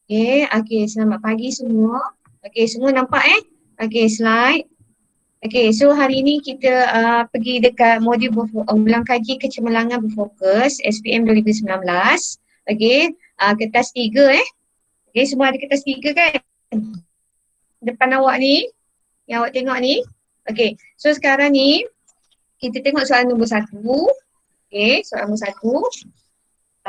Okay, selamat pagi semua. Okay, semua nampak Okay, slide. Okay, so hari ni kita pergi dekat modul ulang kaji kecemerlangan berfokus SPM 2019. Okay, kertas 3 Okay, semua ada kertas 3 kan? Depan awak ni, yang awak tengok ni. Okay, so sekarang ni kita tengok soalan nombor 1. Okay, soalan nombor 1.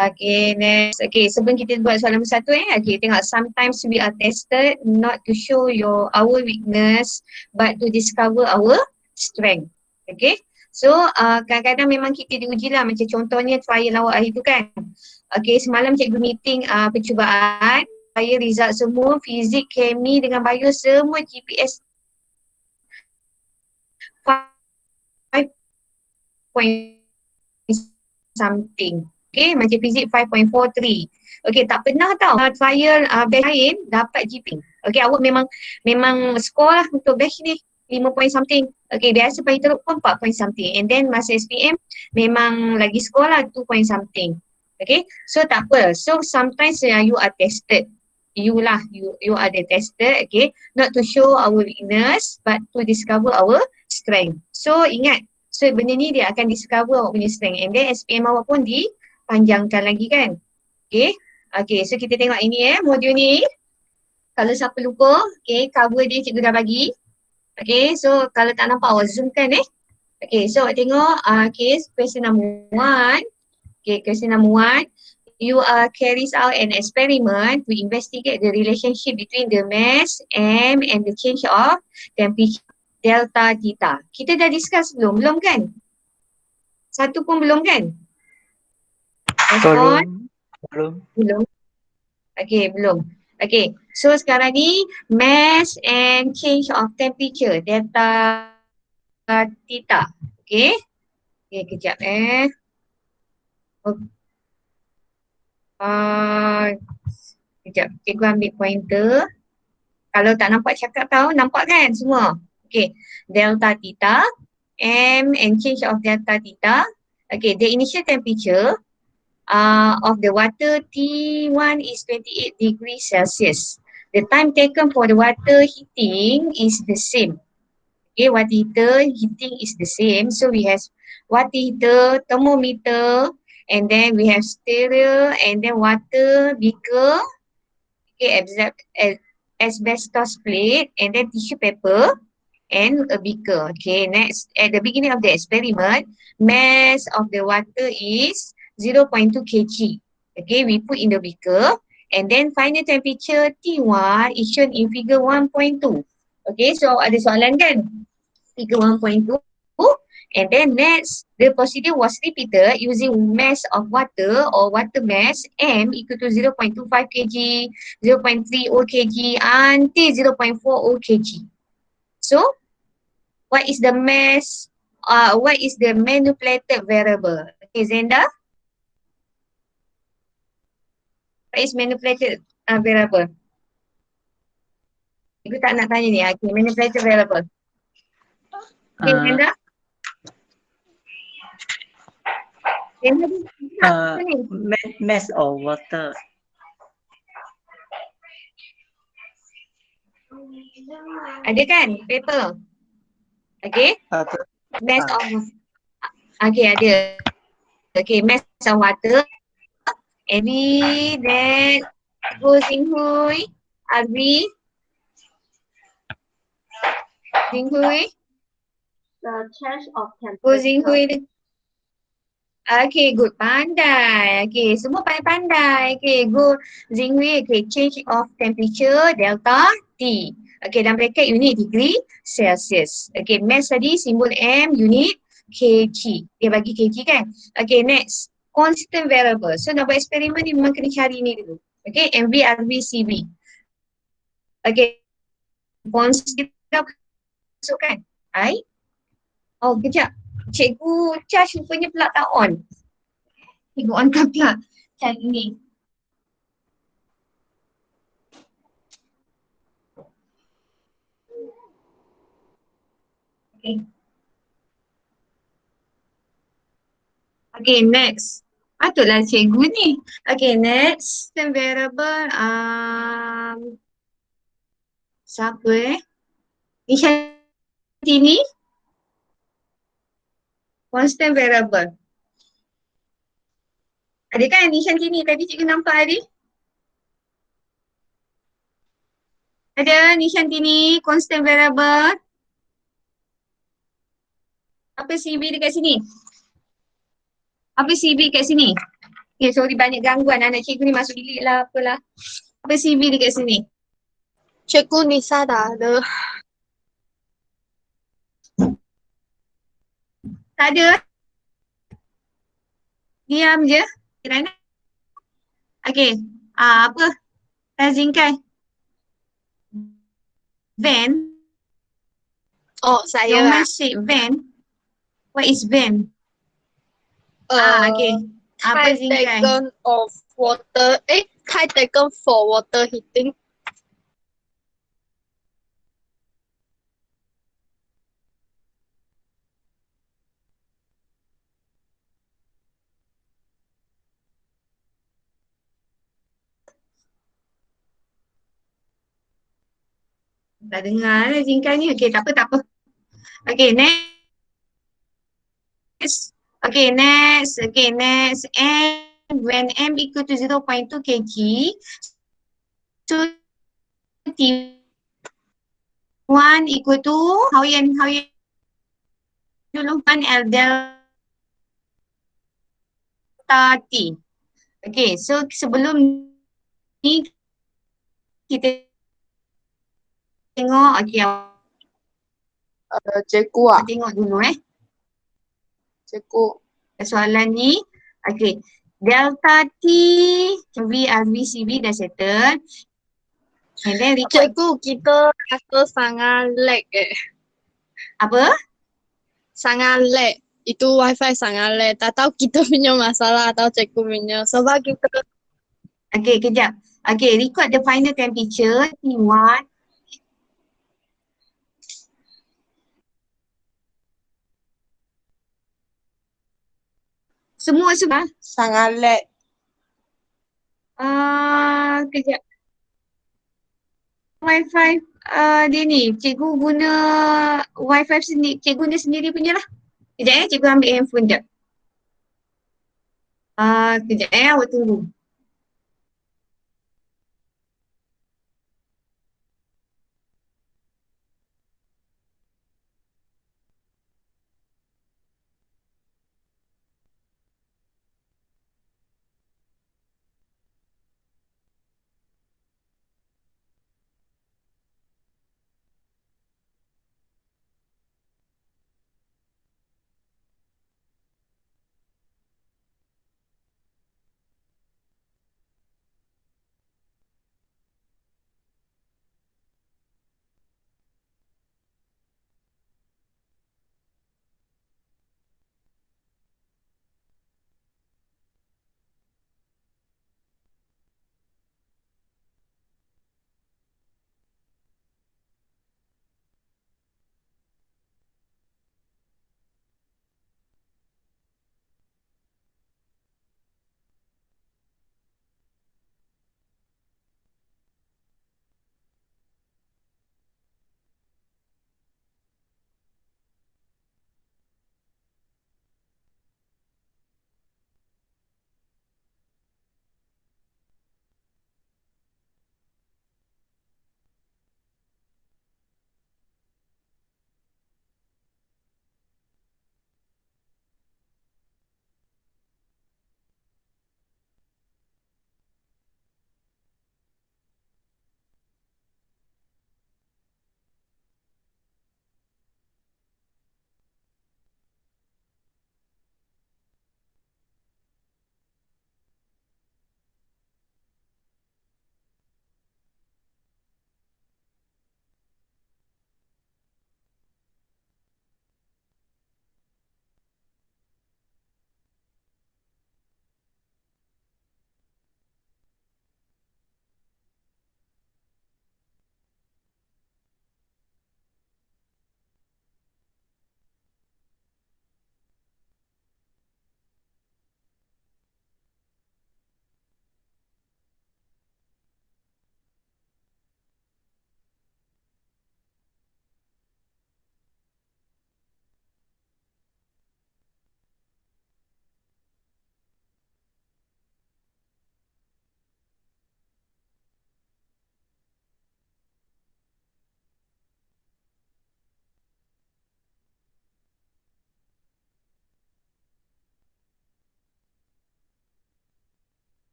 Okay, next. Okay, sebelum kita buat soalan nombor 1 okay, tengok. Sometimes we are tested not to show our weakness but to discover our strength. Okay, so kadang-kadang memang kita diuji lah, macam contohnya trial awak hari tu kan. Okay, semalam cikgu meeting percubaan, saya result semua, fizik, kemi dengan bio semua GPS 5 point something. Okay, macam fizik 5.43. Okay, tak pernah tau trial batch lain dapat GP. Okay, awak memang score lah untuk batch ni 5 point something. Okay, biasa paling teruk pun 4 point something. And then masa SPM memang lagi score lah 2 point something. Okay, so tak apa. So sometimes you are tested. You are the tested, okay. Not to show our weakness but to discover our strength. So ingat, so benda ni dia akan discover awak punya strength. And then SPM awak pun dipanjangkan lagi kan. Okay. Okay, so kita tengok ini modul ni. Kalau siapa lupa, okay, cover dia cikgu dah bagi. Okay, so kalau tak nampak awak zoom kan Okay, so awak tengok question number 1. Okay, question number 1. You carries out an experiment to investigate the relationship between the mass M and the change of temperature delta theta. Kita dah discuss belum? Belum kan? Satu pun belum kan? Belum. Okay, belum. Okay, so sekarang ni mass and change of temperature delta theta. Okay. Okay, kejap Kejap, cikgu ambil pointer. Kalau tak nampak cakap tahu, nampak kan semua? Okay, delta theta, M and change of delta theta. Okay, the initial temperature of the water T1 is 28 degrees Celsius. The time taken for the water heating is the same. Okay, water heater heating is the same. So we have water heater, thermometer, and then we have stereo, and then water beaker, okay, asbestos plate, and then tissue paper, and a beaker. Okay, next, at the beginning of the experiment, mass of the water is 0.2 kg. Okay, we put in the beaker, and then final temperature T1 is shown in figure 1.2. Okay, so ada soalan kan? Figure 1.2. And then next, the procedure was repeated using mass of water or water mass M equal to 0.25 kg, 0.30 kg until 0.40 kg. So, what is the mass? What is the manipulated variable? Okay, Zenda? What is manipulated variable? Aku tak nak tanya ni. Okay, manipulated variable. Okay, Zenda? Mass of water. Ada kan paper? Okay. Mass of, okay, ada. Okay, mass of water. Abby, then Go Jinghui, Arvi. Jinghui. The change of temperature. Go Jinghui. Okay, good. Pandai. Okay, semua pandai-pandai. Okay, Go Jinghui. Okay, change of temperature delta T. Okay, dalam bracket unit degree Celsius. Okay, mass tadi simbol M, unit kg. Dia bagi kg kan? Okay, next. Constant variable. So, nak buat eksperimen ni memang kena cari ni dulu. Okay, MV, RV, CV. Okay, constant masukkan. Hai. Oh, kejap. Cikgu charge rupanya pula tak on. Cikgu on kan pula charge ni. Okay. Okay, next. Patutlah cikgu ni. Okay, next variable. Siapa Nishantini. Constant variable. Ada kan Nishantini tadi cikgu nampak tadi? Ada Nishantini, constant variable. Apa CB dekat sini? Apa CB kat sini? Okay, sorry banyak gangguan anak cikgu ni masuk bilik lah apalah. Apa CB dekat sini? Cikgu Nisa dah ada. Tak ada. Diam je. Kerana. Okay. Apa? Tazingkai. Van. Oh, saya Your lah. man said van. What is van? Okay. Apa High Zingkai? taken of water. High taken for water heating. Tak dengar lah Zingkai ni. Okay, tak apa, tak apa. Okay, next. Okay, next. Okay, next. And when M equal to 0.2 kg, so T1 equal to, how yan dulu, 1L delta T. Okay, so sebelum ni kita tengok, okay, Cikgu ah. tengok dulu Cikgu. soalan ni. Okay, delta T, V, RV, CV dah settle. And then record Cikgu, kita rasa sangat lag apa? Sangat lag. Itu wifi sangat lag. Tak tahu kita punya masalah atau cikgu punya. Sebab kita Okay, kejap. Okay, record the final temperature T1. Semua. sangat lag. Kejap. Wifi dia ni, cikgu guna wifi sendiri, cikgu ni sendiri punya lah. Kejap cikgu ambil handphone jap. Kejap awak tunggu.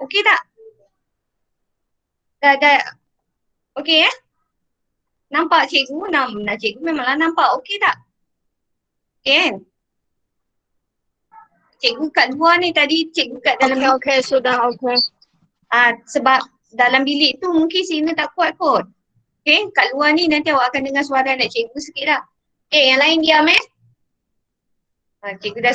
Okey tak? Dah. Okey ya? Nampak cikgu? Cikgu memanglah nampak. Okey tak? Okey kan? Cikgu kat luar ni tadi cikgu kat dalam Okay, bilik. okay, sudah okay. Sebab dalam bilik tu mungkin signal tak kuat kot. Okey, kat luar ni nanti awak akan dengar suara anak cikgu sikit dah. Okey, yang lain diam cikgu dah.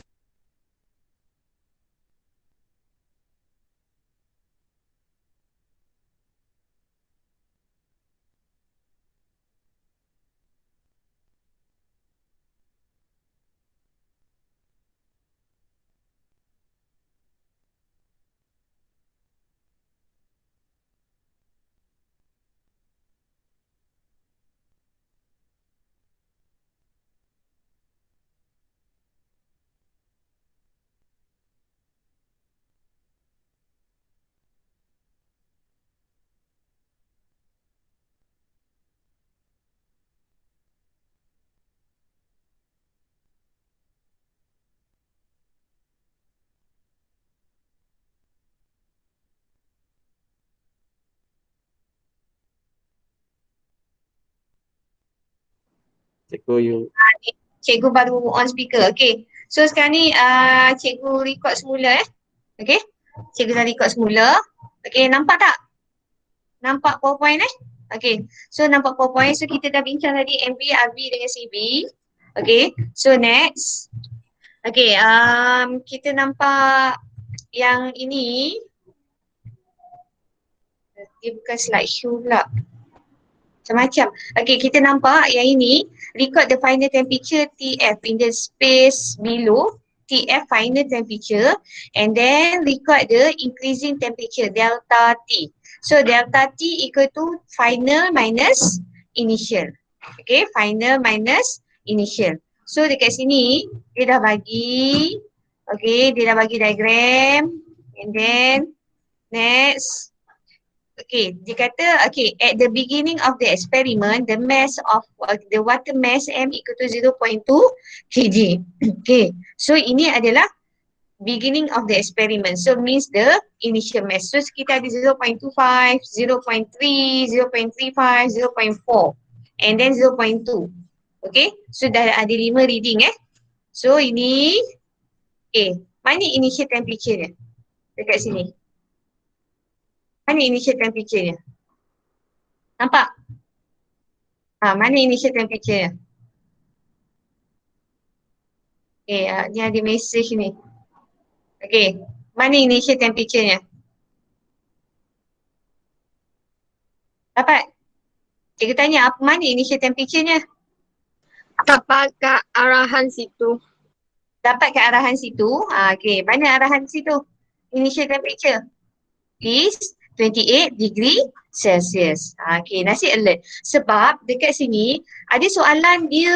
Cikgu you. Cikgu baru on speaker. Okey. So sekarang ni cikgu record semula Okey. Cikgu dah record semula. Okey, nampak tak? Nampak PowerPoint Okey. So nampak PowerPoint. So kita dah bincang tadi MV, RV dengan CV. Okey. So next. Okey, kita nampak yang ini. Dia bukan slideshow pula. Macam-macam. Okey, kita nampak yang ini record the final temperature TF in the space below TF final temperature and then record the increasing temperature delta T. So delta T equal to final minus initial. Okay, final minus initial. So dekat sini dia dah bagi, okay, dia dah bagi diagram and then next. Okay, dia kata, okay, at the beginning of the experiment, the mass of the water mass M equal to 0.2 kg. Okay, so ini adalah beginning of the experiment. So means the initial mass. So kita ada 0.25, 0.3, 0.35, 0.4 and then 0.2. Okay, so dah ada 5 reading So ini, okay, mana initial temperature dia? Dekat sini. Mana initial temperature dia? Nampak? Mana initial temperature dia? Okay, ni ada message ni. Okay, mana initial temperature nya? Dapat? Cikgu tanya apa mana initial temperature nya? Dapat kat arahan situ. Dapat ke arahan situ. Okay, mana arahan situ? Initial temperature is 28 degree Celsius. Okay, nasi alert. Sebab dekat sini ada soalan dia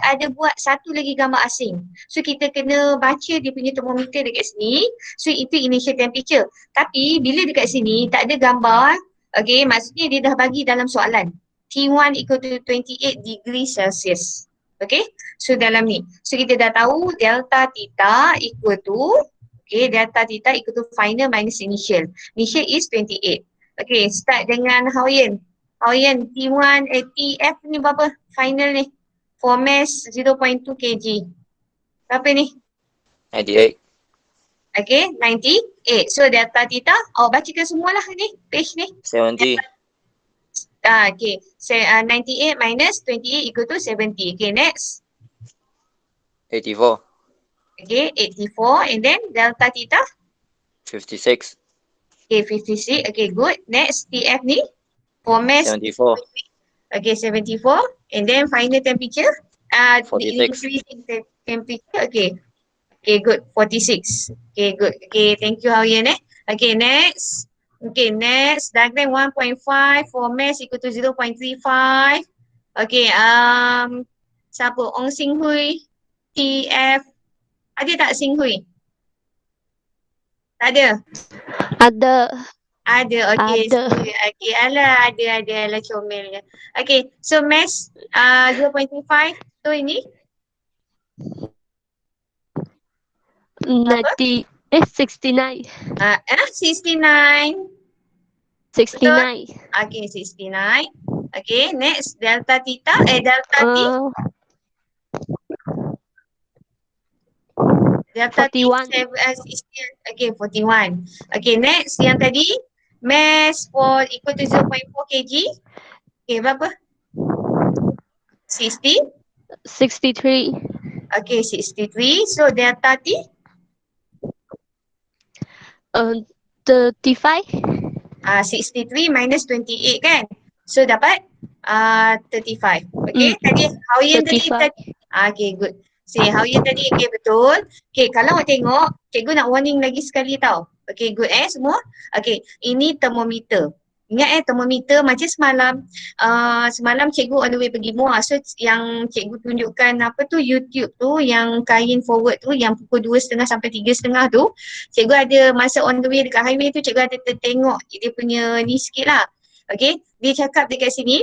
ada buat satu lagi gambar asing. So kita kena baca dia punya termometer dekat sini. So itu initial temperature. Tapi bila dekat sini tak ada gambar, okay, maksudnya dia dah bagi dalam soalan. T1 equal to 28 degree Celsius. Okay, so dalam ni. So kita dah tahu delta theta equal to, okay, delta theta equal to final minus initial. Initial is 28. Okay, start dengan Hao-Yen. Hao-Yen, T1, TF ni berapa? Final ni. For mass 0.2 kg. Berapa ni? 98. Okay, 98. So delta theta, bacakan semualah ni, page ni. 70. Okay, 98 minus 28 equal to 70. Okay, next. 84. Okay, 84 and then delta theta. 56. Okay, 56. Okay, good. Next, TF ni. For mass. 74. Okay, 74. And then final temperature. 46. Increasing temperature. Okay. Okay, good. 46. Okay, good. Okay, thank you, Hao-Yen Okay, next. Okay, next. Diagram 1.5 for mass equal to 0.35. Okay, siapa? Ong Sing Hui. TF. Ada tak Sing Hui? Tak ada? Ada. Ada, okay. Ada. Okay, ada comelnya. Okay, so mass 0.25. So ini? Nanti 69. 69. 69. Okay, 69. Okay, next delta theta, delta T. Uh, Delta T 41. 16. Okay, 41. Okay, next yang tadi mass for equal to 0.4 kg. Okay, berapa? 60. 63. Okay, 63. So delta T 35. 63 minus 28 kan? So dapat 35. Okay, tadi Hao-Yen tadi 35. okay, good. Say Hao-Yen tadi, okay, betul. Okay, kalau awak tengok, cikgu nak warning lagi sekali tau. Okay, good semua. Okay, ini termometer. Ingat termometer macam semalam. Semalam cikgu on the way pergi Muar. So yang cikgu tunjukkan apa tu YouTube tu yang kain forward tu yang pukul 2.30 sampai 3.30 tu. Cikgu ada masa on the way dekat highway tu cikgu ada tertengok dia punya ni sikit lah. Okay, dia cakap dekat sini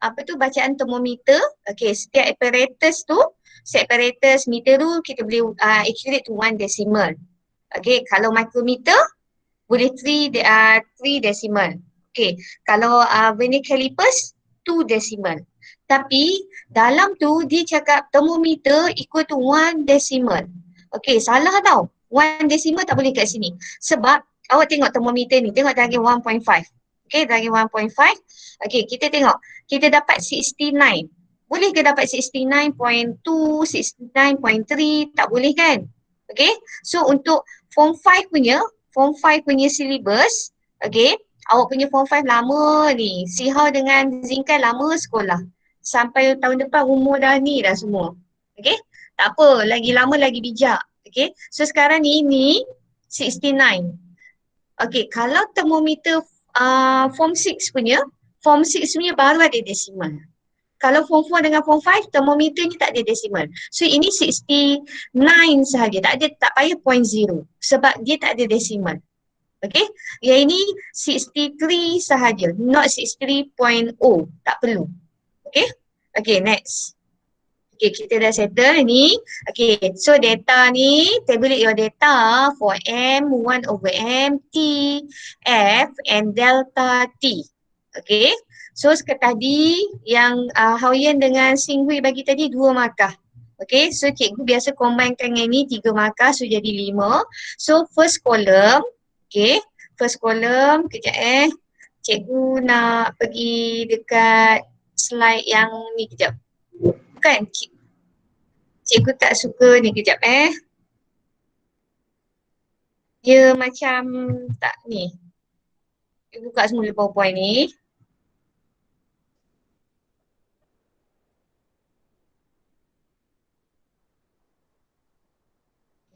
apa tu bacaan termometer. Okay, setiap apparatus tu, setiap apparatus meter tu kita boleh accurate to 1 decimal. Okay, kalau micrometer boleh 3 decimal. Okay, kalau vernier calipers 2 decimal. Tapi dalam tu dia cakap termometer equal to 1 decimal. Okay, salah tau. 1 decimal tak boleh kat sini. Sebab awak tengok termometer ni, tengok darjah 1.5. Okay, darjah 1.5. Okay, kita tengok. Kita dapat 69. Boleh ke dapat 69.2, 69.3? Tak boleh kan? Okay, so untuk form 5 punya syllabus, okay, awak punya form 5 lama ni. Si Hao dengan Zinkan lama sekolah. Sampai tahun depan umur dah ni dah semua. Okay, tak apa, lagi lama lagi bijak. Okay, so sekarang ni 69. Okay, kalau termometer form 6 punya baru ada decimal. Kalau form 4 dengan form 5, termometer ni tak ada decimal. So ini 69 sahaja, tak payah 0.0 sebab dia tak ada decimal. Okay, yang ini 63 sahaja, not 63.0, tak perlu. Okay, okay, next. Okay, kita dah settle ni. Okay, so data ni, tabulate your data for M, 1 over M, T, F and delta T. Okay, so tadi yang Hao-Yen dengan Xing Hui bagi tadi 2 markah. Okay, so cikgu biasa combinekan yang ni 3 markah, so jadi 5. So first column, okay, first column, kejap cikgu nak pergi dekat slide yang ni kejap. Bukan, cikgu tak suka ni kejap dia macam tak ni. Cikgu buka semula PowerPoint ni.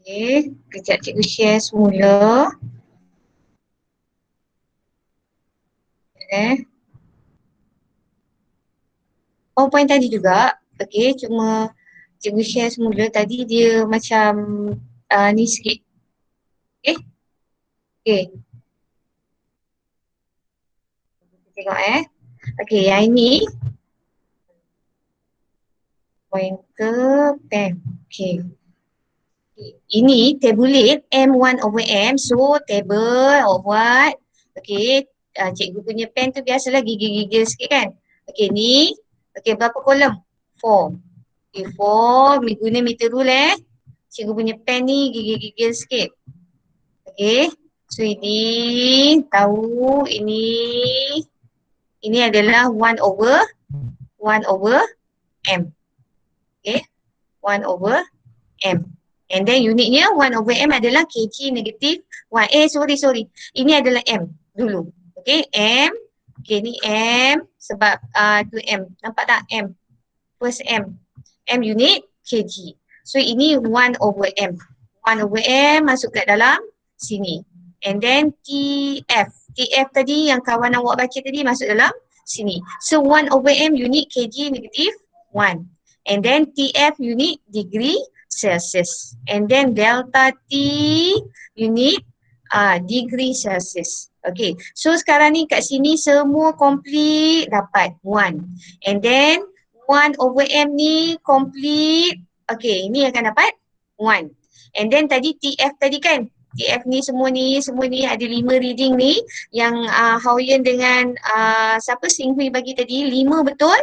Okay, kejap cikgu share semula. PowerPoint tadi juga. Okay, cuma cikgu share semula tadi dia macam ni sikit. Okay. Okay. Kita tengok Okay, yang ini pointer pen. Okay. Ini tabulate M1 over M. So table awak buat. Okay, cikgu punya pen tu biasalah gigil-gigil sikit kan. Okay, ni. Okay, berapa kolom? 4. Okay, 4. Guna meter rule Cikgu punya pen ni gigil-gigil sikit. Okay, so ini tahu ini adalah 1 over M. Okay, 1 over M. And then unitnya 1 over M adalah kg negatif 1. Sorry. Ini adalah M dulu. Okay, M. Okay, ni M sebab tu M. Nampak tak M? First M. M unit kg. So ini 1 over M. 1 over M masuk kat dalam sini. And then TF. TF tadi yang kawan awak baca tadi masuk dalam sini. So 1 over M unit kg negatif 1. And then TF unit degree Celsius. And then delta T unit degree Celsius. Okay, so sekarang ni kat sini semua complete dapat 1. And then 1 over M ni complete. Okay, ini akan dapat 1. And then tadi TF tadi kan. TF ni semua ni ada 5 reading ni yang Hao-Yen dengan siapa Sing Hui bagi tadi 5 betul.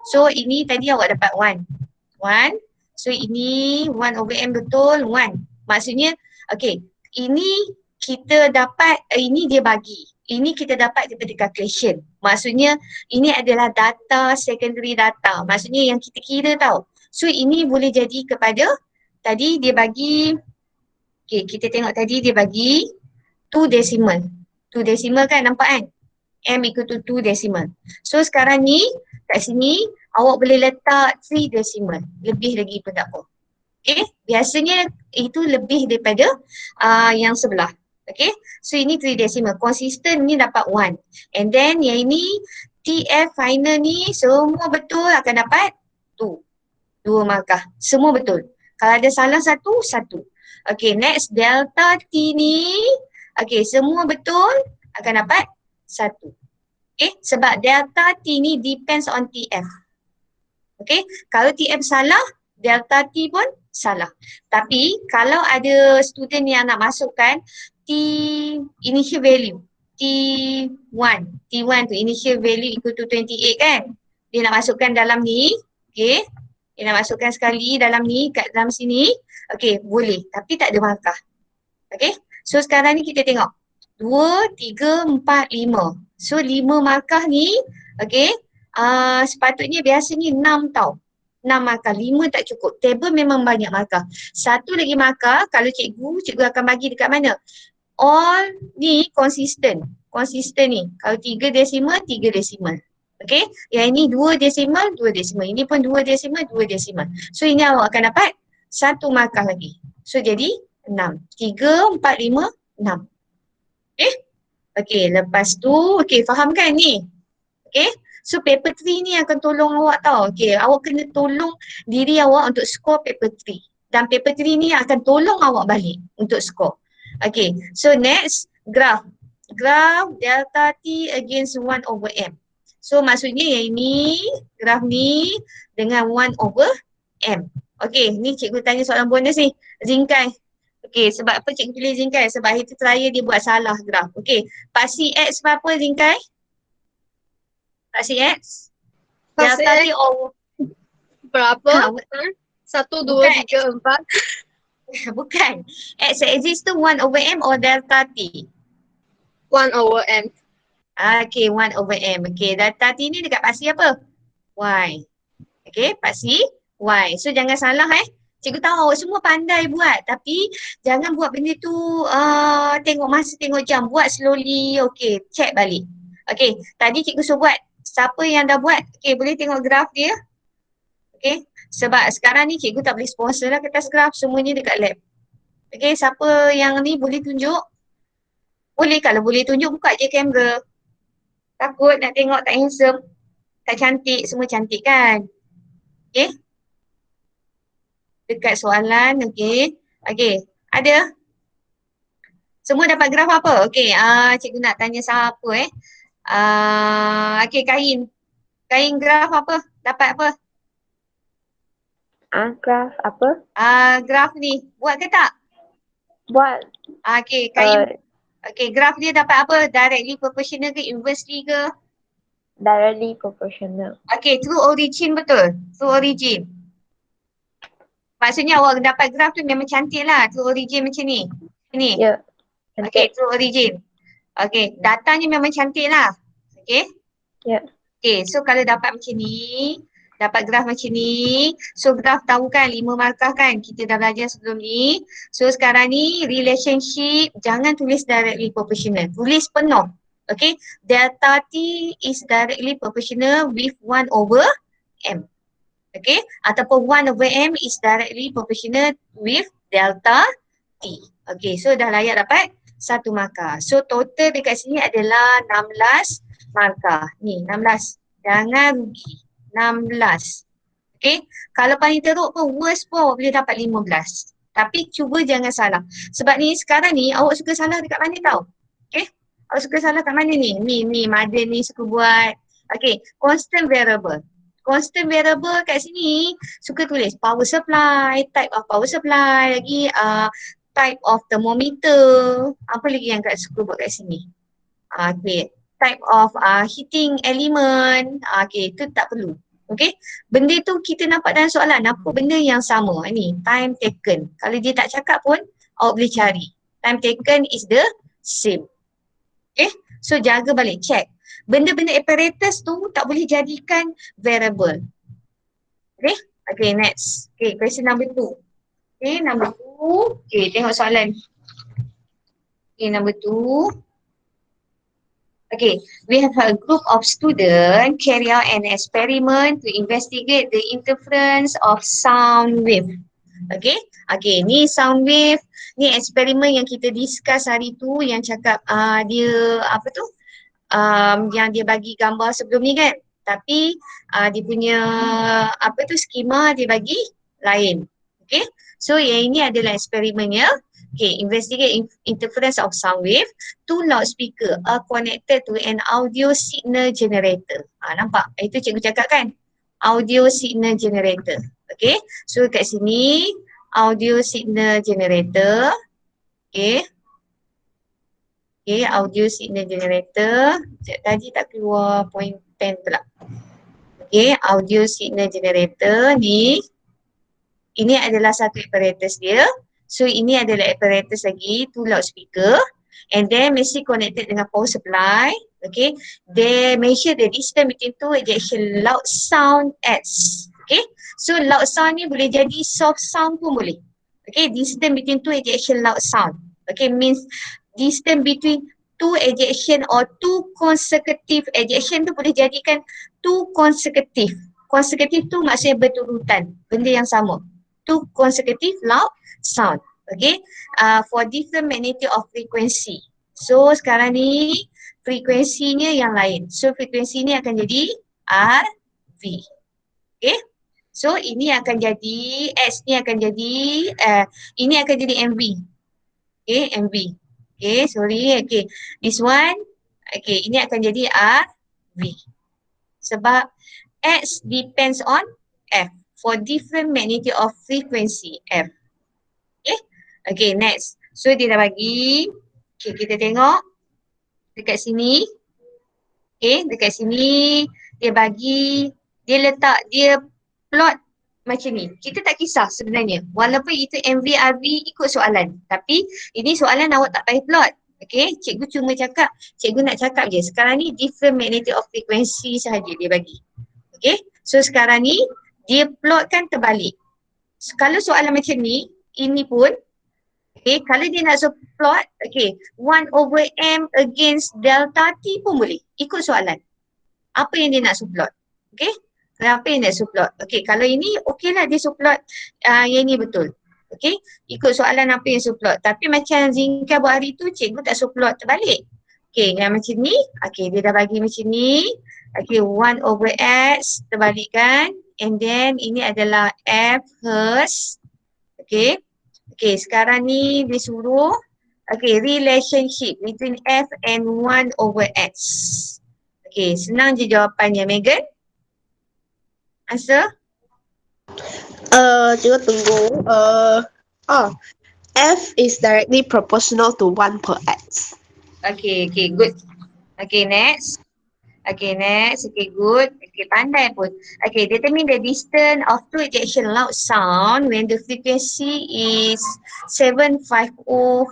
So ini tadi awak dapat 1. So ini 1/m betul 1. Maksudnya okay, ini kita dapat ini dia bagi. Ini kita dapat daripada calculation. Maksudnya ini adalah data secondary data. Maksudnya yang kita kira tau. So ini boleh jadi kepada tadi dia bagi. Okay, kita tengok tadi dia bagi 2 decimal. 2 decimal kan, nampak kan? M equal to 2 decimal. So sekarang ni, kat sini, awak boleh letak 3 decimal. Lebih lagi pun tak apa. Okay, biasanya itu lebih daripada yang sebelah. Okay, so ini 3 decimal. Consistent ni dapat 1. And then yang ini, TF final ni semua betul akan dapat 2 markah. Semua betul. Kalau ada salah satu. Okay, next delta T ni, okay, semua betul akan dapat 1. Okay, sebab delta T ni depends on TF. Okay, kalau TF salah, delta T pun salah. Tapi kalau ada student yang nak masukkan T initial value, T1 tu initial value equal to 28 kan. Dia nak masukkan dalam ni, okay. Dia nak masukkan sekali dalam ni, kat dalam sini. Okay, boleh. Tapi tak ada markah. Okay. So sekarang ni kita tengok. 2, 3, 4, 5. So 5 markah ni, okay. Sepatutnya biasanya 6 tau. 6 markah. 5 tak cukup. Table memang banyak markah. Satu lagi markah, kalau cikgu akan bagi dekat mana? All ni consistent. Consistent ni. Kalau 3 decimal, 3 decimal. Okay. Yang ini 2 decimal, 2 decimal. Ini pun 2 decimal, 2 decimal. So ini awak akan dapat 1 markah lagi. So jadi 6. 3, 4, 5, 6. Okay. Okay, lepas tu, okay, faham kan ni? Okay. So paper 3 ni akan tolong awak tau. Okay, awak kena tolong diri awak untuk score paper 3. Dan paper 3 ni akan tolong awak balik untuk score. Okay, so next, graph. Graph delta T against 1/m. So maksudnya yang ini, graph ni dengan 1/m. Okay, ni cikgu tanya soalan bonus ni. Ringkai. Okay, sebab apa cikgu tulis ringkai? Sebab hari tu terakhir dia buat salah graf. Okay, paksi X berapa ringkai? Paksi X? Paksi Delta X. T over. Berapa? 1, 2, 3, 4. Bukan. X exist tu 1/m or delta T? 1/m. Okay, 1/m. Okay, delta T ni dekat paksi apa? Y. Okay, paksi Y. So jangan salah Cikgu tahu awak semua pandai buat, tapi jangan buat benda tu tengok masa, tengok jam. Buat slowly, okay, check balik. Okay, tadi cikgu suruh buat. Siapa yang dah buat, okay, boleh tengok graf dia. Okay, sebab sekarang ni cikgu tak boleh sponsor lah kertas graf, semuanya dekat lab. Okay, siapa yang ni boleh tunjuk? Boleh, kalau boleh tunjuk buka je kamera. Takut nak tengok tak handsome, tak cantik, semua cantik kan? Okay. Dekat soalan, okay. Okay, ada? Semua dapat graf apa? Okay, cikgu nak tanya siapa okay, Kain. Kain graf apa? Dapat apa? Graph apa? Graf ni, buat ke tak? Buat. Okay, Kain. Okay, graf dia dapat apa? Directly proportional ke inversely ke? Directly proportional. Okay, true origin betul? True origin. Maksudnya awak dapat graf tu memang cantik lah. True origin macam ni. Ni. Ya. Okay, true origin. Okay, datanya memang cantik lah. Okay. Ya. Okay, so kalau dapat macam ni, dapat graf macam ni. So graf tahu kan 5 markah kan? Kita dah belajar sebelum ni. So sekarang ni relationship, jangan tulis directly proportional. Tulis penuh. Okay, delta T is directly proportional with 1/m. Okay, ataupun 1/m is directly proportional with delta T. Okay, so dah layak dapat 1 markah. So total dekat sini adalah 16 markah. Ni 16. Jangan rugi. 16. Okay, kalau paling teruk pun worst pun awak boleh dapat 15. Tapi cuba jangan salah. Sebab ni sekarang ni awak suka salah dekat mana tau? Okay, awak suka salah kat mana ni? Ni Maden ni suka buat. Okay, constant variable. Constant variable kat sini suka tulis power supply, type of power supply, lagi type of thermometer. Apa lagi yang kat suka buat kat sini? Okay. Type of heating element. Okay, itu tak perlu. Okay. Benda tu kita nampak dalam soalan. Apa benda yang sama? Ni, time taken. Kalau dia tak cakap pun, awak boleh cari. Time taken is the same. Okay. So, jaga balik. Check. Benda-benda apparatus tu tak boleh jadikan variable. Okay. Okay, next. Okay, question number 2. Okay, number 2. Okay, tengok soalan. Okay, number 2. Okay, we have a group of students carry out an experiment to investigate the interference of sound wave. Okay, okay, ni sound wave, ni eksperimen yang kita discuss hari tu yang cakap dia apa tu, yang dia bagi gambar sebelum ni kan. Tapi dia punya apa tu skema dia bagi lain. Okay, so yang ini adalah eksperimennya. Okay, investigate interference of sound wave. Two loudspeaker are connected to an audio signal generator. Nampak? Itu cikgu cakap kan? Audio signal generator. Okay, so kat sini audio signal generator. Okay. Okay, audio signal generator. Tadi tak keluar point pen pula. Okay, audio signal generator ni. Ini adalah satu apparatus dia. So ini adalah apparatus lagi, two loudspeaker. And then mesti connected dengan power supply. Okay. They measure the distance between two ejection loud sound S. Okay. So loud sound ni boleh jadi soft sound pun boleh. Okay. Distance between two ejection loud sound. Okay. Means distance between two ejection or two consecutive ejection tu boleh jadikan two consecutive. Consecutive tu maksudnya berturutan. Benda yang sama. Two consecutive loud sound. Okay. For different magnitude of frequency. So sekarang ni frekuensinya yang lain. So frekuensi ni akan jadi RV. Okay. So ini akan jadi X ni akan jadi ini akan jadi MV. Okay, MV. Okay, sorry. Okay. This one okay, ini akan jadi RV. Sebab X depends on F. For different magnitude of frequency F. Okay. Okay, next. So dia dah bagi. Okay, kita tengok. Dekat sini. Okay, dekat sini. Dia bagi. Dia letak, dia plot macam ni. Kita tak kisah sebenarnya. Walaupun itu MV, RV ikut soalan. Tapi ini soalan awak tak payah plot. Okay, cikgu cuma cakap. Cikgu nak cakap je. Sekarang ni different magnitude of frequency sahaja dia bagi. Okay, so sekarang ni dia plotkan terbalik. Kalau soalan macam ni, ini pun, okay, kalau dia nak plot, okay, 1/m against delta T pun boleh. Ikut soalan. Apa yang dia nak plot. Okay, apa yang dia nak plot. Okay, kalau ini, okay lah dia plot yang ni betul. Okay, ikut soalan apa yang plot. Tapi macam Zinka buat hari tu, cikgu tak plot terbalik. Okay, yang macam ni, okay, dia dah bagi macam ni. Okay, 1/x terbalikkan. And then ini adalah F Hertz. Okay. Okay, sekarang ni dia suruh okay, relationship between F and 1/x. Okay, senang je jawapannya, Megan. Answer? Cikgu tunggu. F is directly proportional to 1/x. Okay, okay, good. Okay, next. Okay, next. Okay, good. Okay, pandai pun. Okay, determine the distance of two ejection loud sound when the frequency is 750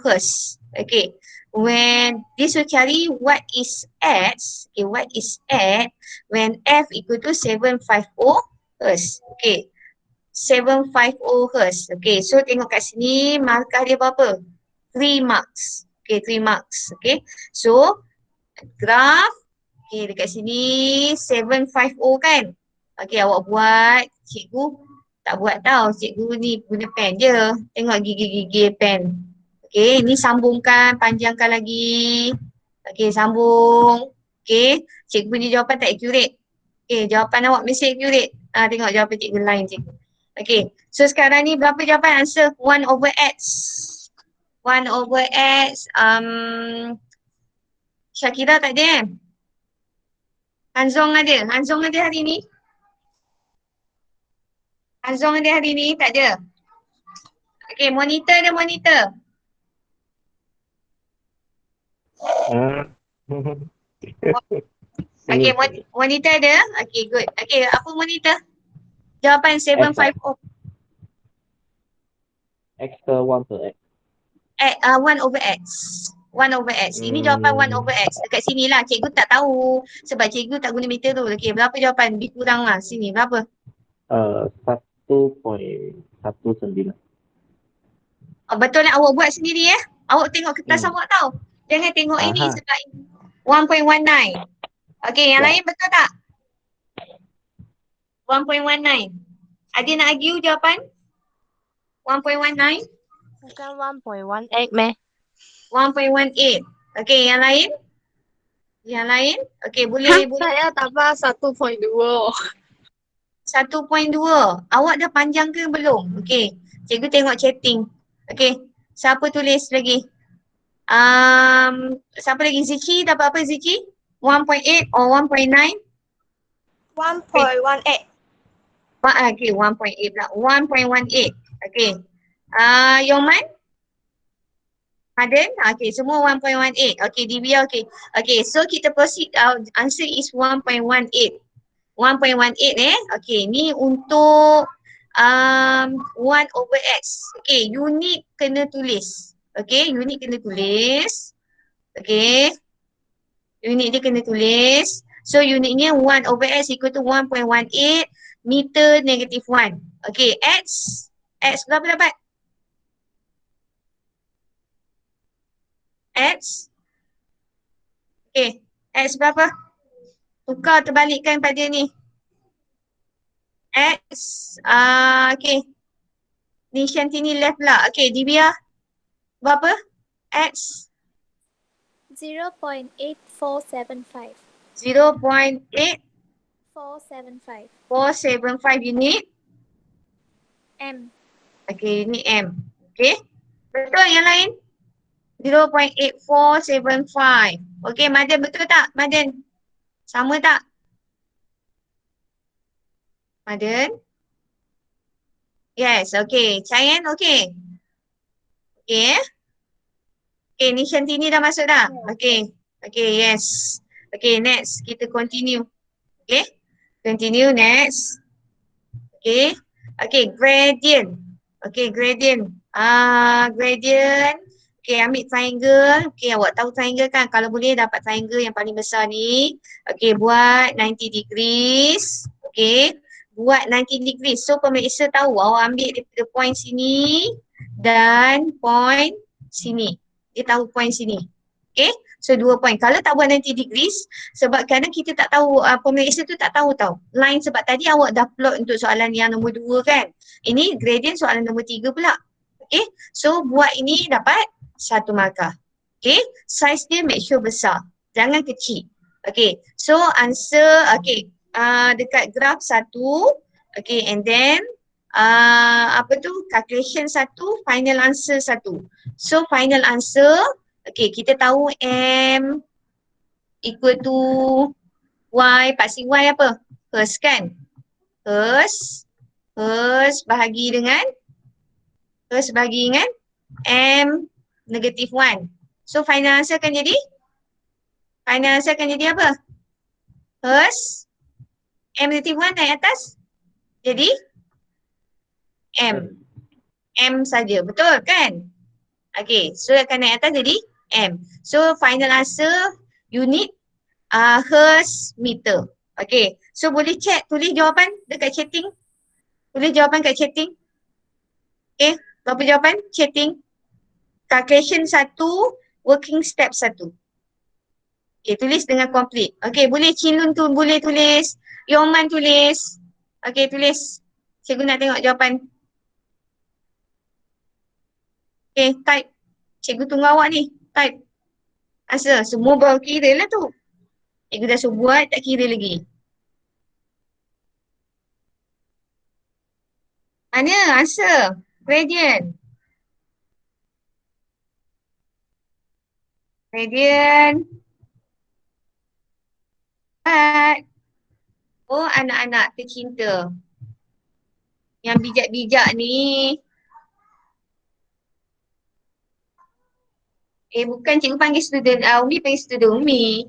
Hz. Okay, when this will cari what is X, okay, what is X when F equal to 750 Hz. Okay, 750 Hz. Okay, so tengok kat sini markah dia berapa? 3 marks. Okay, 3 marks. Okay, so graph. Okay, dekat sini 750 kan. Okay, awak buat. Cikgu tak buat tau. Cikgu ni guna pen je. Tengok gigi-gigi pen. Okay, ni sambungkan, panjangkan lagi. Okay, sambung. Okay, cikgu ni jawapan tak accurate. Okay, jawapan awak mesti accurate. Tengok jawapan cikgu lain cikgu. Okay, so sekarang ni berapa jawapan answer? 1/x. 1/x. Syakira tak ada kan? Hanzong ada hari ni? Azong ada hari ni? Tak ada. Okay, monitor ada monitor. Okay, monitor ada? Okay, good. Okay, apa monitor? Jawapan 750. X ke 1 per X. 1 over X. 1 over X. Ini jawapan 1 over X. Dekat sini lah. Cikgu tak tahu. Sebab cikgu tak guna meter tu. Okay, berapa jawapan? Lebih kurang lah. Sini, berapa? 1.19. Oh, betul lah awak buat sendiri Awak tengok kertas awak tau. Jangan tengok ini Aha. sebab 1.19. Okay, yang Ya. lain betul tak? 1.19. Ada nak argue jawapan? 1.19? Bukan 1.18 meh. 1.18. Okay, yang lain? Yang lain? Okay, boleh. Saya tambah 1.2. 1.2. Awak dah panjang ke belum? Okay. Cikgu tengok chatting. Okay. Siapa tulis lagi? Siapa lagi? Ziki dapat apa Ziki? 1.8 or 1.9? 1.18. Okay, 1.8 pula. 1.18. Okay. Yoman? Haden? Okay, semua 1.18. Okay, Divya okay. Okay, so kita proceed. Answer is 1.18. 1.18 Okay, ni untuk 1 over X. Okay, unit kena tulis. Okay, unit kena tulis. Okay, unit dia kena tulis. So, unitnya 1 over X equal to 1.18 meter negative 1. Okay, X berapa dapat? X. Okay, X berapa? Tukar terbalikkan pada ni. X. Okay. Ni Shantini left pula. Okay, Divya. Berapa? X. 0.8475. 0.8475 475. unit. M. Okay, ni M. Okay. Betul yang lain? 0.8475. Okay, Maden betul tak? Maden. Sama tak? Maden? Yes, okay. Cyan, okay. Okay. Okay, ni Shantini dah masuk dah? Okay. Okay, yes. Okay, next. Kita continue. Okay. Continue, next. Okay. Okay, gradient. Okay, gradient. Gradient. Okay, ambil triangle. Okay, awak tahu triangle kan? Kalau boleh dapat triangle yang paling besar ni. Okay, buat 90 degrees. Okay. Buat 90 degrees. So, pemeriksa tahu awak ambil daripada point sini dan point sini. Dia tahu point sini. Okay. So 2 point. Kalau tak buat 90 degrees, sebab kadang kita tak tahu, pemeriksa tu tak tahu tau. Line sebab tadi awak dah plot untuk soalan yang nombor 2 kan. Ini gradient soalan nombor 3 pula. Okay. So buat ini dapat 1 markah. Okay. Size dia make sure besar. Jangan kecil. Okay. So answer, okay. Dekat graph 1. Okay. And then, calculation 1, final answer 1. So final answer, okay, kita tahu M equal to Y, paksi Y apa? Hers kan? Hers bahagi dengan M negative 1. So final answer akan jadi? Final answer akan jadi apa? Hers M negative 1 naik atas. Jadi M saja, betul kan? Okay, so akan naik atas jadi M. So final answer unit Hertz meter. Okay, so boleh check, tulis jawapan dekat chatting. Tulis jawapan kat chatting. Okay, berapa jawapan? Chatting. Calculation 1, working step 1. Okay, tulis dengan complete. Okay, boleh Chinlun tu boleh tulis. Yoman tulis. Okay, tulis. Cikgu nak tengok jawapan. Okay, type. Cikgu tunggu awak ni. Type. Answer. Semua baru kira lah tu. Cikgu dah suruh buat, tak kira lagi. Mana answer? Gradient. Gradient. Oh, anak-anak tercinta. Yang bijak-bijak ni. Bukan cikgu panggil student, Umi panggil student Umi.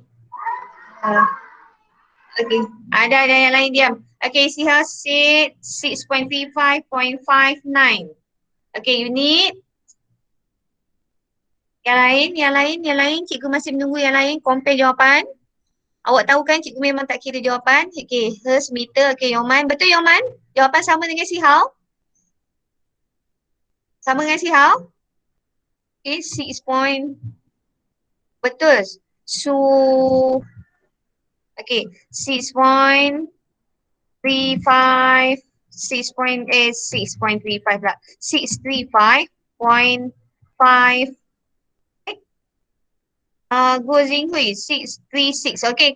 Okay, ada yang lain diam. Okay, Siha said 6.35.59. Okay, unit. Yang lain. Cikgu masih menunggu yang lain. Compare jawapan. Awak tahu kan cikgu memang tak kira jawapan. Okay, Hers, meter. Okay, Yoman. Betul Yoman? Jawapan sama dengan Sihau? Sama dengan Sihau? Okay, 6 point. Betul. So, okay, 6.35 6.35 lah. 635.5. Go Zinghui 636. Okay.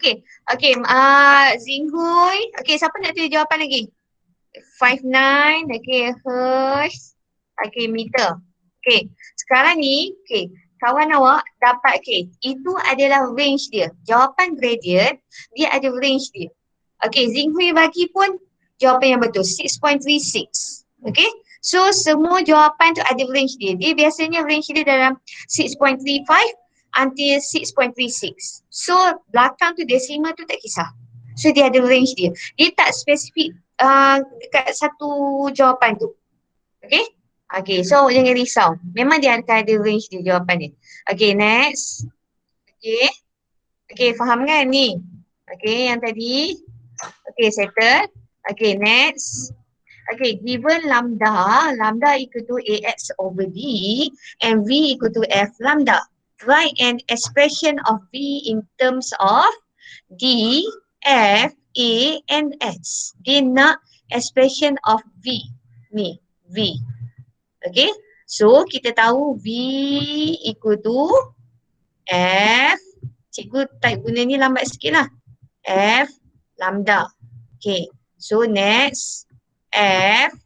Zinghui. Okay, siapa nak tulis jawapan lagi? 59. Okay, Hers. Okay, meter. Okay, sekarang ni, okay, kawan awak dapat, okay, itu adalah range dia. Jawapan gradient, dia ada range dia. Okay, Zinghui bagi pun jawapan yang betul, 6.36. Okay, so semua jawapan tu ada range dia. Dia biasanya range dia dalam 6.35 until 6.36. So, belakang tu decimal tu tak kisah. So, dia ada range dia. Dia tak spesifik dekat satu jawapan tu. Okay? Okay, so jangan risau. Memang dia akan ada range dia jawapan dia. Okay, next. Okay, faham kan ni? Okay, yang tadi. Okay, settle. Okay, next. Okay, given lambda equal to AX over D and V equal to F lambda. Write an expression of V in terms of D, F, A and X. Dia nak expression of V. Ni, V. Okay, so kita tahu V equal to F. Cikgu type guna ni lambat sikit lah. F lambda. Okay, so next F.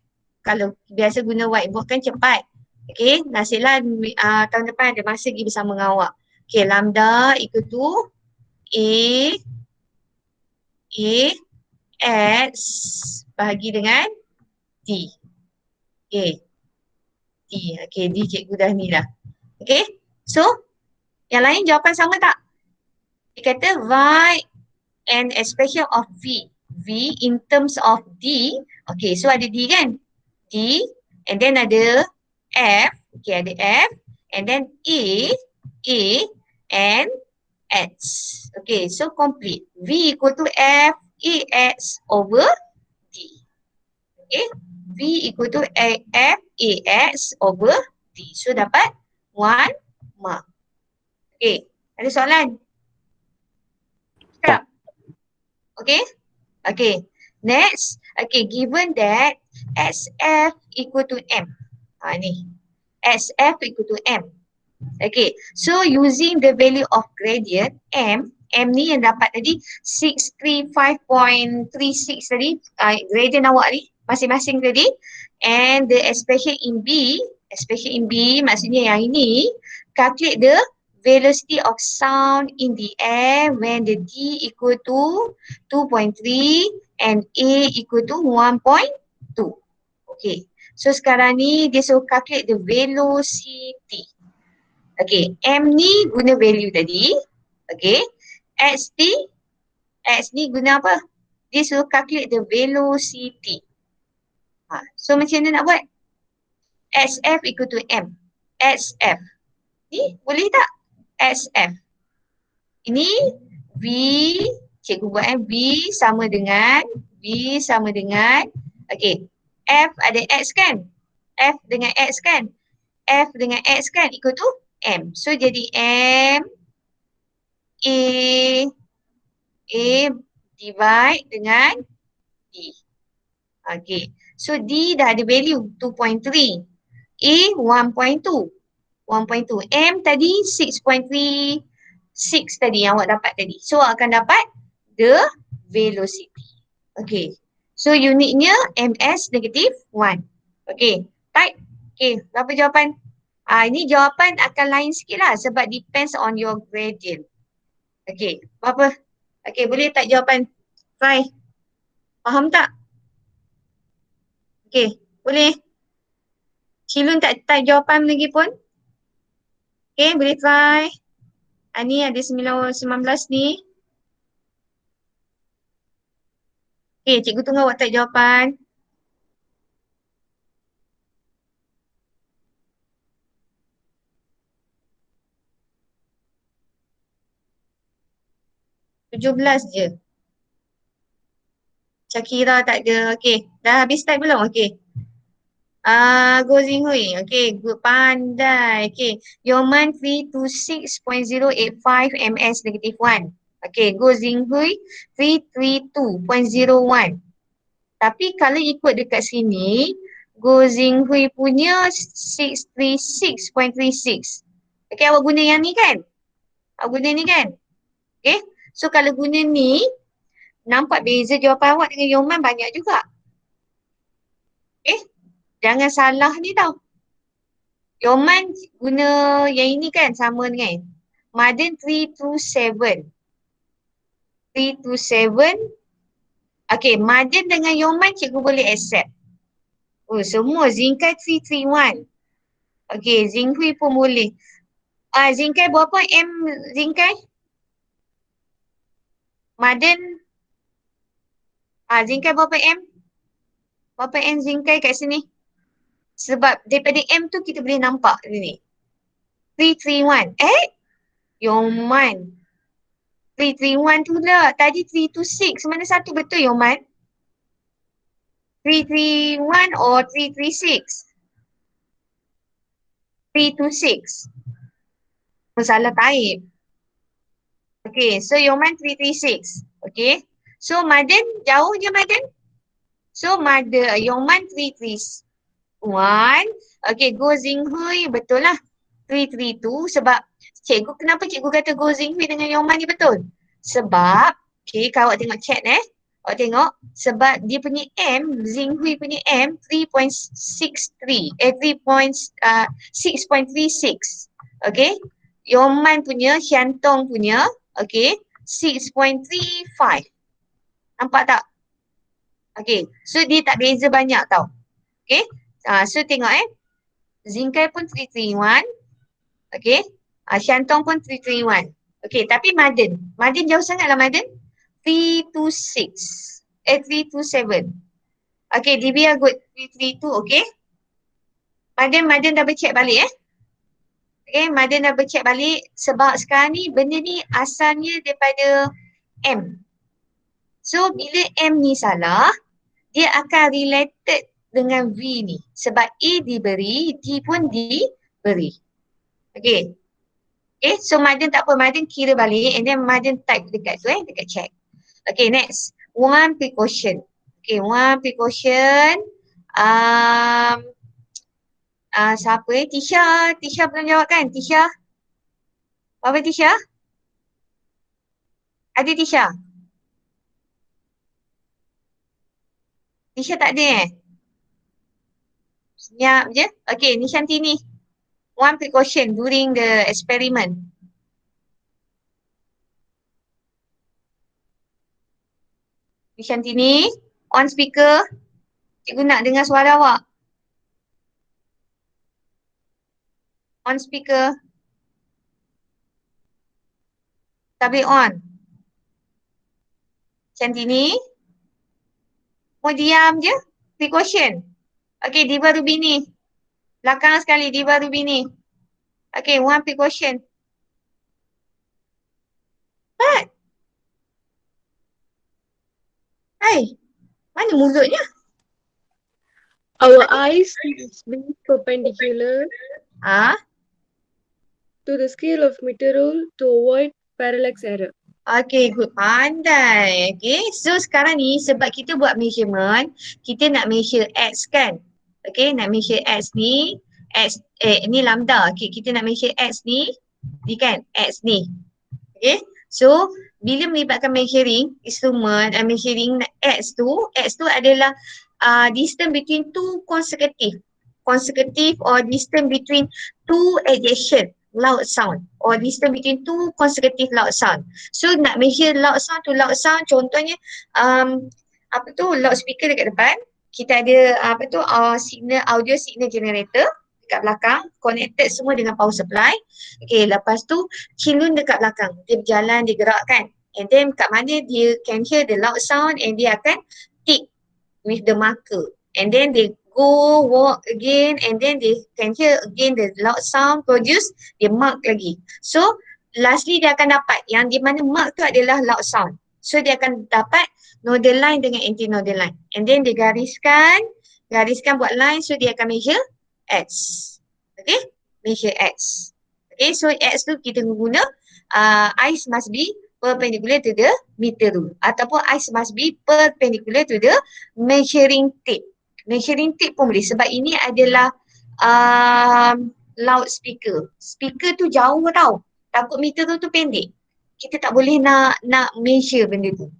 Kalau biasa guna whiteboard kan cepat. Okay, nasiblah tahun depan ada masa pergi bersama dengan awak. Okay, lambda equal to A X bahagi dengan D. Okay. D. Okay, D cikgu dah ni dah. Okay, so yang lain jawapan sama tak? Dia kata write an expression of V. V in terms of D. Okay, so ada D kan? D and then ada F. Okay, ada F and then A and X. Okay, so complete. V equal to F AX over D. Okay. V equal to F AX over D. So dapat 1 mark. Okay, ada soalan? Tak. Okay. Okay, next. Okay, given that SF equal to M. Ni. SF equal to M. Okay, so using the value of gradient M ni yang dapat tadi 635.36 tadi, gradient awak ni masing-masing tadi, and the expression in B maksudnya yang ini, calculate the velocity of sound in the air when the D equal to 2.3 and A equal to 1.2. Okay, so sekarang ni dia suruh calculate the velocity. Okay, M ni guna value tadi. Okay, X ni guna apa? Dia suruh calculate the velocity. So macam mana nak buat? SF equal to M. SF. Ni boleh tak? SF. Ini V, cikgu buat V sama dengan okay, F ada X kan? F dengan X kan? F dengan X kan equal to M. So jadi M A divide dengan D. Okay. So D dah ada value 2.3. A 1.2. M tadi 6.36 tadi yang awak dapat tadi. So akan dapat the velocity. Okay. So unitnya MS negative 1. Okay. Type. Okay. Berapa jawapan? Ini jawapan akan lain sikit lah sebab depends on your gradient. Okay. Berapa? Okay. Boleh tak jawapan? Try. Faham tak? Okey, boleh? Cilun tak type jawapan lagi pun? Okey, boleh try. Ni ada 19 ni. Okey, cikgu tunggu awak type jawapan. Belas je. Syakira tak ada. Okey, dah habis type belum? Okey. Go Zinghui. Okay, good, pandai. Okay, Yoman 326.085 ms -1. Okay, Go Zinghui 332.01. Tapi kalau ikut dekat sini, Go Zinghui punya 636.36. Okay, awak guna yang ni kan? Awak guna ni kan? Okay, so kalau guna ni, nampak beza jawapan awak dengan Yoman banyak juga. Okay. Jangan salah ni tau. Yoman guna yang ini kan sama dengan Maden 327. 327. Okay, Maden dengan Yoman cikgu boleh accept. Oh, semua Zingkai 331. Okay, Zinghui pun boleh. Zingkai berapa M Zingkai? Maden. Zingkai berapa M? Berapa M Zingkai kat sini? Sebab daripada M tu kita boleh nampak ni. 331. Yoman. 331 tu lah. Tadi 326. Mana satu betul Yoman? 331 or 336? 326. Masalah type. Okay, so Yoman 336. Okay. So Maden, jauh je Maden. So Yoman 331. Okay, Go Zinghui betul lah. 332 sebab kenapa cikgu kata Go Zinghui dengan Yoman ni betul? Sebab, okay, kalau awak tengok chat awak tengok sebab dia punya M, Zinghui punya M 3.63, 6.36. Okay, Yoman punya, Xiantong punya, okay, 6.35. Nampak tak? Okay, so dia tak beza banyak tau. Okay, so tengok Zingkai pun 331. Okay, Xiantong pun 331. Okay, tapi Maden jauh sangat lah Maden. 327. 327. Okay, Divya good. 332, okay. Maden dah bercek balik Okay, Maden dah bercek balik sebab sekarang ni benda ni asalnya daripada M. So, bila M ni salah, dia akan related dengan V ni. Sebab A diberi, D pun diberi. Okay. Okay, so Maden tak apa, Maden kira balik and then Maden type dekat tu dekat chat. Okay, next. One precaution. Okay, one precaution. Siapa Tisha belum jawab kan? Tisha? Apa Tisha? Ada Tisha? Tisha tak ada Senyap je. Okay, Nishantini. One precaution during the experiment. Nishantini, on speaker. Cikgu nak dengar suara awak. On speaker. Tablet on. Nishantini. Mau diam je. Precaution. Okay, Diva Rubini. Belakang sekali Diva Rubini. Okay, one precaution. What? Hai, mana mulutnya? Our eyes must be perpendicular to the scale of meter rule to avoid parallax error. Okay, good. Pandai. Okay, so sekarang ni sebab kita buat measurement, kita nak measure X kan? Okay, nak measure X ni, ni lambda. Okay, kita nak measure X ni kan? X ni. Okay, so bila melibatkan measuring instrument, measuring X tu adalah distance between two consecutive or distance between two adjacent loud sound or distance between two consecutive loud sound. So nak measure loud sound to loud sound, contohnya loudspeaker dekat depan. kita ada apa tu signal audio signal generator dekat belakang, connected semua dengan power supply. Okay, lepas tu Qilun dekat belakang, dia berjalan, dia gerak kan. And then kat mana dia can hear the loud sound and dia akan tick with the marker. And then they go walk again and then they can hear again the loud sound produce, dia mark lagi. So lastly dia akan dapat yang di mana mark tu adalah loud sound. So dia akan dapat nodal line dengan anti-nodal line. And then dia gariskan buat line, so dia akan measure X. Okay, measure X. Okay, so X tu kita guna ice must be perpendicular to the meter rule ataupun ice must be perpendicular to the measuring tape. Measuring tape pun boleh sebab ini adalah loudspeaker. Speaker tu jauh tau. Takut meter tu pendek. Kita tak boleh nak measure benda tu.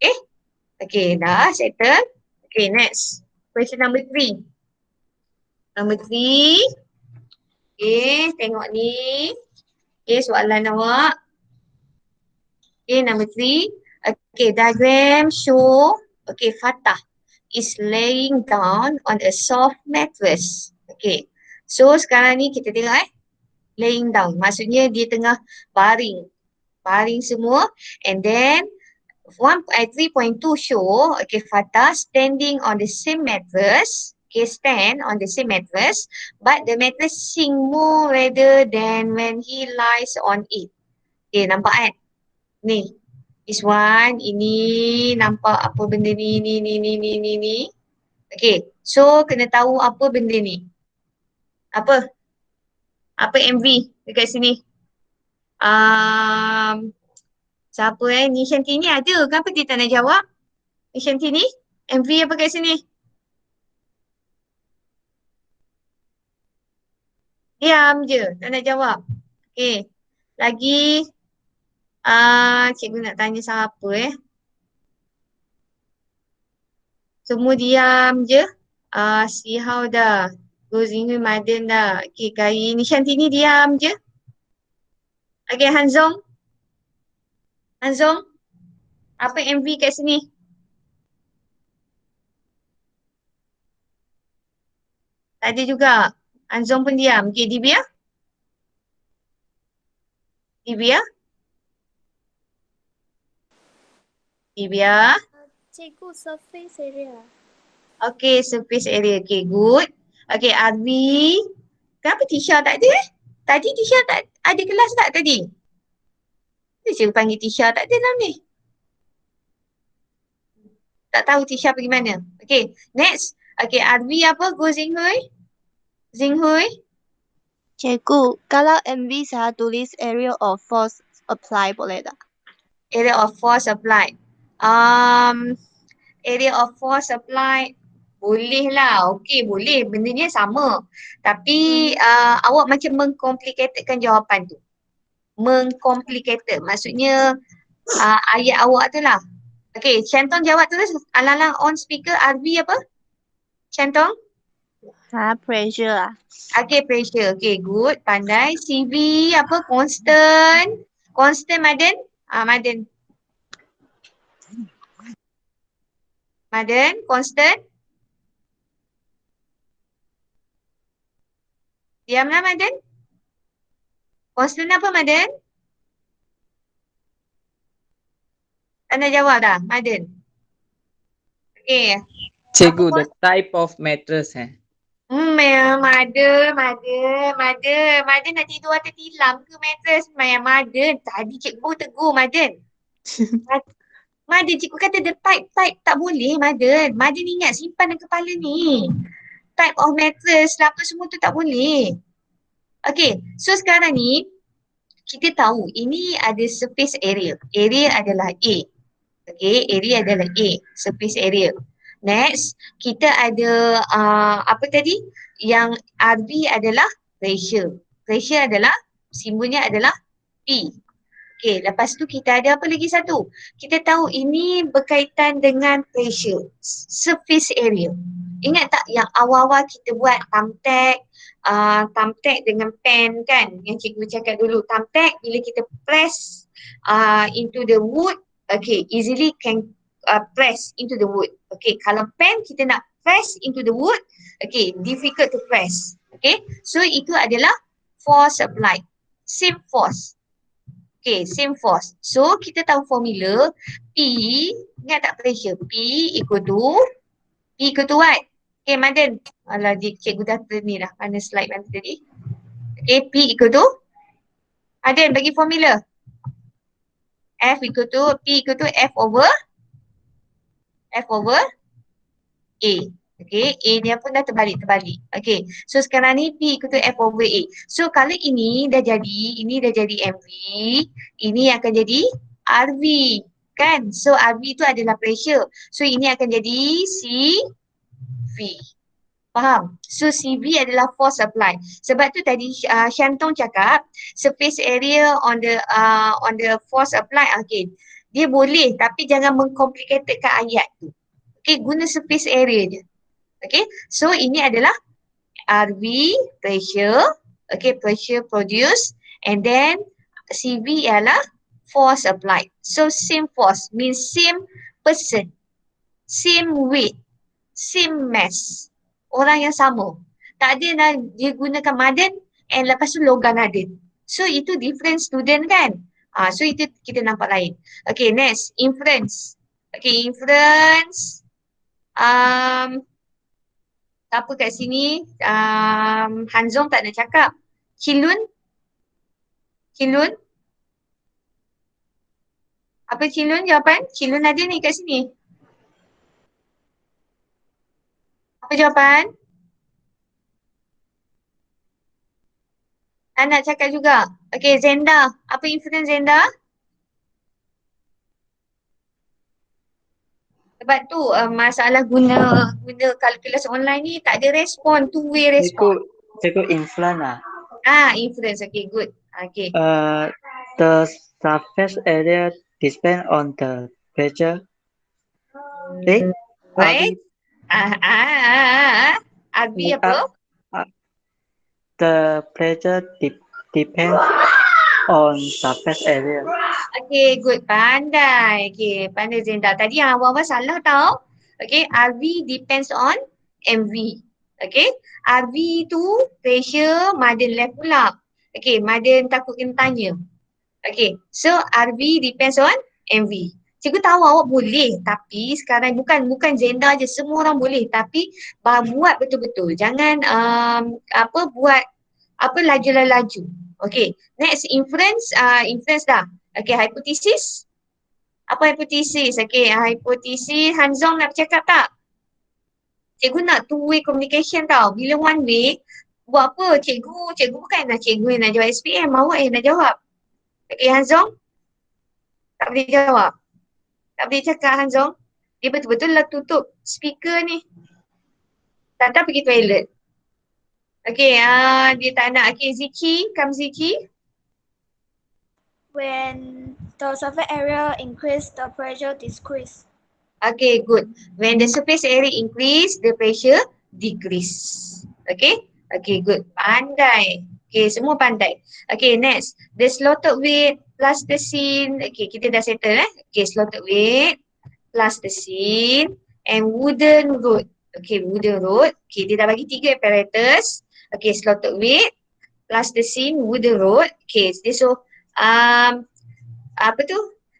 Okay? Okay, dah settle. Okay, next. Question number 3. Number 3. Okay, tengok ni. Okay, soalan awak. Okay, number 3. Okay, diagram show. Okay, Fatah is laying down on a soft mattress. Okay, so sekarang ni kita tengok laying down. Maksudnya dia tengah baring. Baring semua. And then 3.2 show, okay, Fatah standing on the same mattress. Okay, stand on the same mattress, but the mattress sink more rather than when he lies on it. Okay, nampak kan? Ni, this one, ini nampak apa benda ni. Okay, so kena tahu apa benda ni. Apa MV dekat sini? Siapa Nishanti ni ada? Kenapa dia tak nak jawab? Nishanti ni? MV apa kat sini? Diam je, tak nak jawab. Okay, lagi cikgu nak tanya siapa Semua diam je. Si Hao dah. Gozinghui Maden dah. Okay, Kai Nishanti ni diam je. Okay, Hanzong. Apa MV kat sini? Tak ada juga. Hanzong pun diam. Okay, Divya? Cikgu, surface area. Okay, surface area. Okay, good. Okay, Arvi. Kenapa Tisha tak ada Tadi Tisha tak ada kelas tak tadi? Cikgu panggil Tisha tak ada dalam ni. Tak tahu Tisha pergi mana. Okay, next. Okay, Arvi apa? Go Zinghui. Cikgu, kalau MV saya tulis area of force apply boleh tak? Area of force applied. Area of force applied. Boleh lah. Okay, boleh. Bendanya sama. Tapi awak macam mengcomplicatedkan jawapan tu. Mengcomplicated. Maksudnya ayat awak tu lah. Okay, Chantong jawab terus. Alang-alang on speaker. Arvi apa? Chantong? Pressure lah. Okay, pressure. Okay, good. Pandai. CV apa? Constant. Constant, Maden? Maden, constant. Diamlah, Maden. Constant apa, Maden? Tak nak jawab dah, Maden. Okay. Cikgu, the type of mattress Maden nak tidur atas tilam ke mattress? Maden, tadi cikgu tegur Maden. Maden, cikgu kata the type tak boleh Maden. Maden ingat simpan dalam kepala ni. Type of mattress, apa semua tu tak boleh. Okay, so sekarang ni kita tahu ini ada surface area. Area adalah A. Okay, area adalah A, surface area. Next, kita ada apa tadi? Yang RV adalah pressure. Pressure adalah, simbolnya adalah P. Okay, lepas tu kita ada apa lagi satu? Kita tahu ini berkaitan dengan pressure, surface area. Ingat tak yang awal-awal kita buat thumbtack dengan pen kan? Yang cikgu cakap dulu, thumbtack bila kita press into the wood, okay, easily can press into the wood. Okay, kalau pen kita nak press into the wood, okay, difficult to press. Okay, so itu adalah force applied. Same force. Okay, same force. So kita tahu formula P, ingat tak pressure? P equal to what? Okay, Madan. Alah, cikgu dah ni dah. Mana slide mana tadi? Okay, P equal to? Madan, bagi formula. P equal to F over A. Okay, A dia pun dah terbalik. Okay, so sekarang ni P equal to F over A. So kalau ini dah jadi MV, ini akan jadi RV. Kan? So RV itu adalah pressure. So ini akan jadi CV. Faham? So CV adalah force applied. Sebab tu tadi Syantong cakap surface area on the force applied. Okay, dia boleh tapi jangan mengcomplicatedkan ayat tu. Okay, guna surface area je. Okay, so ini adalah RV, pressure, okay, pressure produced, and then CV ialah force applied. So same force means same person, same weight, same mass. Orang yang sama. Tak ada nak dia gunakan Madan and lepas tu logan Nadin. So itu different student kan? So itu kita nampak lain. Okay, next, inference. Okay, inference. Apa kat sini? Hanzong tak nak cakap. Cilun? Apa Cilun jawapan? Cilun ada ni kat sini. Apa jawapan? Tak nak cakap juga. Okay, Zenda. Apa inference Zenda? Sebab tu masalah guna kalkulasi online ni tak ada respon, two-way respon. Cikgu influence lah. Inference. Okay, good. Okay. The surface area depend on the pressure. Right? RV apa? The pressure depends on surface area. Okay, good. Pandai. Okay, pandai Zenda. Tadi yang awal-awal salah tau. Okay, RV depends on MV. Okay, RV tu pressure, Madan left pula. Okay, Madan takut kena tanya. Okay, so RV depends on MV. Cikgu tahu awak boleh, tapi sekarang bukan Zenda je, semua orang boleh. Tapi buat betul-betul. Jangan buat laju. Okay, next inference dah. Okay, hipotesis. Apa hipotesis? Okay, hipotesis. Hanzong nak bercakap tak? Cikgu nak two-way communication tau. Bila one way, buat apa? Cikgu bukan cikgu yang nak jawab SPM. Awak yang nak jawab. Okay, Hanzong? Tak boleh jawab. Tak boleh cakap Hanzong. Dia betul-betul lah tutup speaker ni. Tak pergi toilet. Okay, dia tak nak. Okay, Ziki. Come Ziki. When the surface area increase, the pressure decrease. Okay, good. When the surface area increase, the pressure decrease. Okay? Okay, good. Pandai. Okay, semua pandai. Okay, next. The slotted weight plus the scene. Okay, kita dah settle Okay, slotted weight plus the scene and wooden rod. Okay, wooden rod. Okay, dia dah bagi 3 apparatus. Okay, slotted weight plus the scene, wooden rod. Okay, so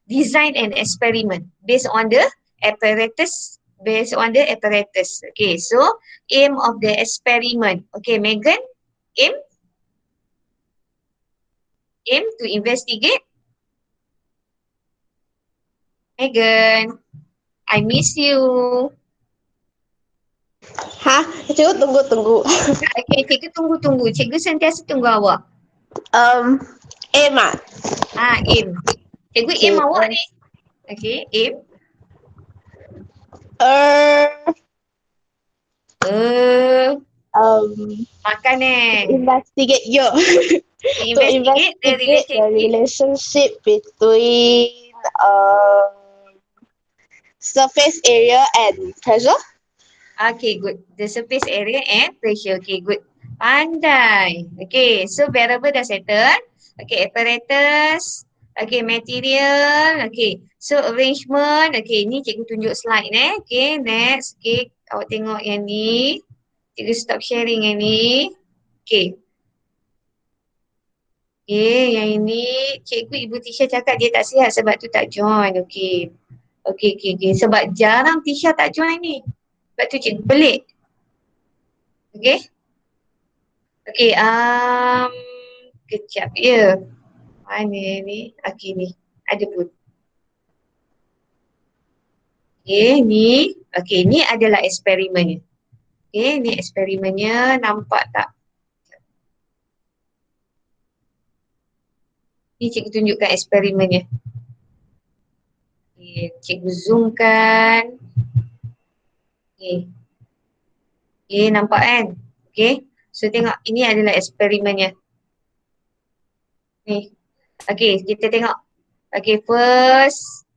design and experiment based on the apparatus. Okay, so aim of the experiment. Okay, Megan, aim to investigate. Megan, I miss you. Cikgu tunggu. Okay, cikgu tunggu. Cikgu sentiasa tunggu awak. Aim aim. Cikgu aim awak ni. Okay, aim. Makanan. Investigate To investigate the relationship between surface area and pressure. Okay, good. The surface area and pressure. Okay, good. Pandai. Okay, so variable dah settle. Okay, apparatus. Okay, material. Okay, so arrangement. Okay, ni cikgu tunjuk slide Okay, next. Okay, awak tengok yang ni. Cikgu stop sharing yang ni. Okay. Okay, yang ini cikgu ibu Tisha cakap dia tak sihat sebab tu tak join. Okay. Okay. Sebab jarang Tisha tak join ni. Sebab tu cikgu pelik. Okay. Okay, kejap ya. Mana ni? Okay ni. Ada pun. Okay, ni. Okay, ni adalah eksperimennya. Okay, ni eksperimennya. Nampak tak? Ni cikgu tunjukkan eksperimennya. Okay, cikgu zoomkan. Okay. Okay, nampak kan? Okay. So tengok, ini adalah eksperimennya. Ni. Okay, kita tengok. Okay, first.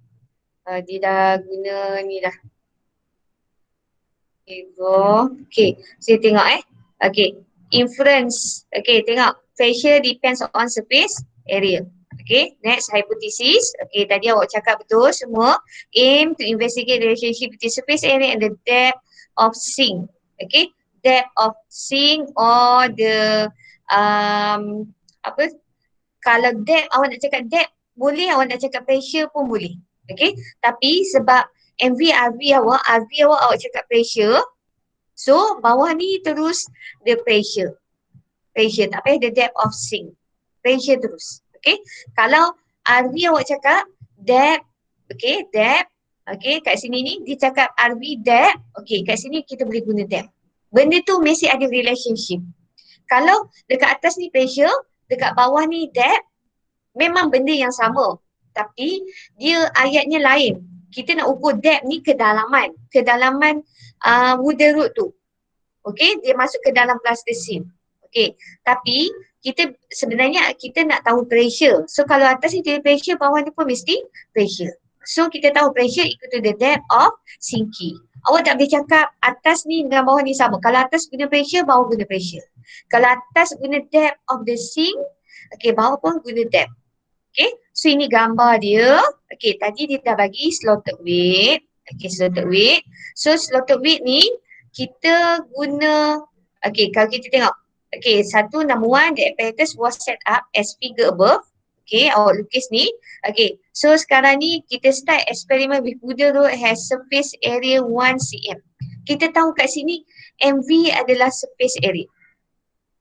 Dia dah guna ni dah. Okay, go. Okay, so tengok Okay, inference. Okay, tengok. Pressure depends on surface area. Okay, next hypothesis. Okay, tadi awak cakap betul semua. Aim to investigate the relationship between surface area and the depth of sink. Okay, depth of sink or the kalau depth awak nak cakap depth boleh, awak nak cakap pressure pun boleh. Okay, tapi sebab RV awak cakap pressure, so bawah ni terus the pressure tak payah the depth of sink, pressure terus. Okay, kalau RV awak cakap depth, okay, depth, okay, kat sini ni dia cakap RV depth, okay, kat sini kita boleh guna depth. Benda tu mesti ada relationship. Kalau dekat atas ni pressure, dekat bawah ni depth, memang benda yang sama, tapi dia ayatnya lain. Kita nak ukur depth ni kedalaman wooden root tu. Okay, dia masuk ke dalam plasticine. Okay, tapi kita sebenarnya kita nak tahu pressure. So kalau atas ni dia pressure, bawah ni pun mesti pressure. So kita tahu pressure equal to the depth of sinking. Awak tak boleh cakap atas ni dengan bawah ni sama. Kalau atas guna pressure, bawah guna pressure. Kalau atas guna depth of the sink, okay, bawah pun guna depth. Okay, so ini gambar dia. Okay, tadi dia dah bagi slotted weight. Okay, slotted weight. So slotted weight ni kita guna, okay, kalau kita tengok. Okay, number one, the apparatus was set up as figure above. Okay, awak lukis ni. Okay, so sekarang ni kita start eksperimen with wooden rod has surface area 1 cm. Kita tahu kat sini MV adalah surface area.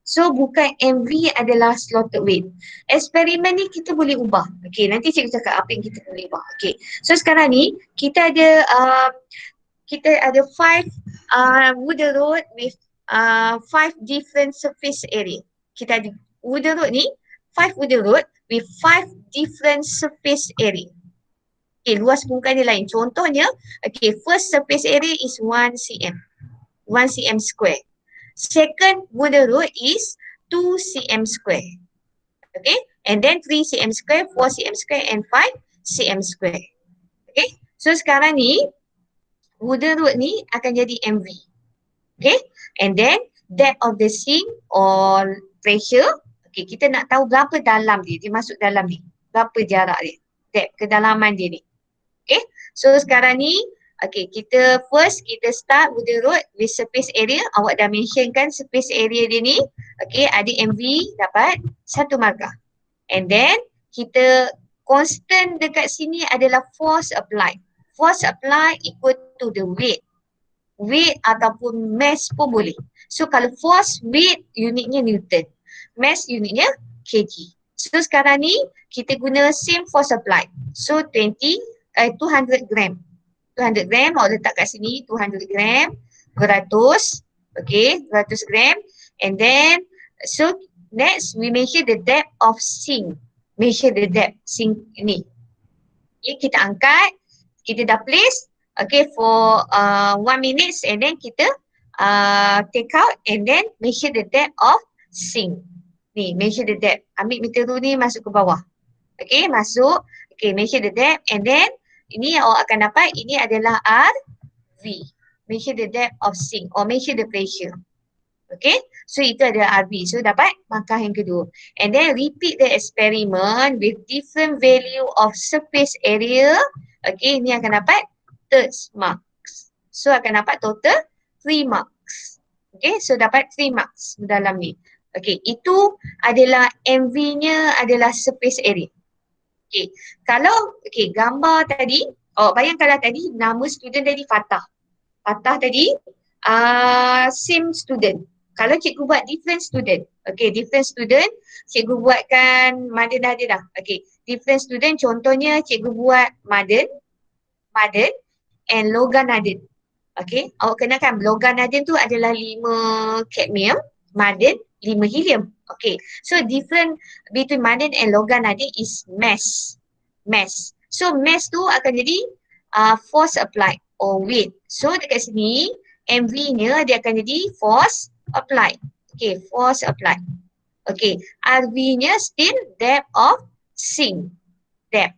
So bukan MV adalah slotted weight. Eksperimen ni kita boleh ubah. Okay, nanti cikgu cakap apa yang kita boleh ubah. Okay, so sekarang ni kita ada 5 wooden rod with 5 different surface area. Kita ada wooden rod ni, 5 wooden rod with 5 different surface area. Okay, luas permukaan dia lain. Contohnya, okay, first surface area is 1 cm. 1 cm square. Second wooden rod is 2 cm square. Okay, and then 3 cm square, 4 cm square and 5 cm square. Okay, so sekarang ni wooden rod ni akan jadi MV. Okay, and then depth of the sink or pressure. Okay, kita nak tahu berapa dalam dia masuk dalam ni. Berapa jarak dia, depth, kedalaman dia ni. Okay, so sekarang ni, okay, kita start wooden rod with surface area. Awak dah mentionkan surface area dia ni. Okay, ada MV dapat 1 markah. And then, kita constant dekat sini adalah force applied. Force applied equal to the weight. Weight ataupun mass pun boleh. So kalau force, weight unitnya Newton. Mass unitnya kg. So sekarang ni kita guna same force applied. So 200 gram. 200 gram, awak letak kat sini 200 gram, 200, okay, 200 gram. And then, so next we measure the depth of sink. Measure the depth sink ni. Okay, kita angkat, kita dah place, okay, for 1 minute and then kita take out and then measure the depth of sink. Ni, measure the depth. Ambil meter rule ni masuk ke bawah. Okay, masuk. Okay, measure the depth and then ini awak akan dapat, ini adalah RV. Measure the depth of sink or measure the pressure. Okay, So itu adalah RV. So dapat markah yang kedua. And then repeat the experiment with different value of surface area. Okay, ini akan dapat third marks. So akan dapat total 3 marks. Okay, so dapat 3 marks dalam ni. Okay, itu adalah MV-nya adalah surface area. Okay, kalau gambar tadi, bayangkanlah tadi nama student tadi Fatah. Fatah tadi same student. Kalau cikgu buat different student, different student, cikgu buatkan Maden dah ada dah. Different student contohnya cikgu buat Maden and Logan Naden. Awak kenakan Logan Naden tu adalah 5 cadmium, Maden 5 helium. So different between Maden and Logan Naden is mass. So mass tu akan jadi force applied or weight. So dekat sini MV-nya dia akan jadi force applied. Force applied. RV-nya still depth of sink. Depth.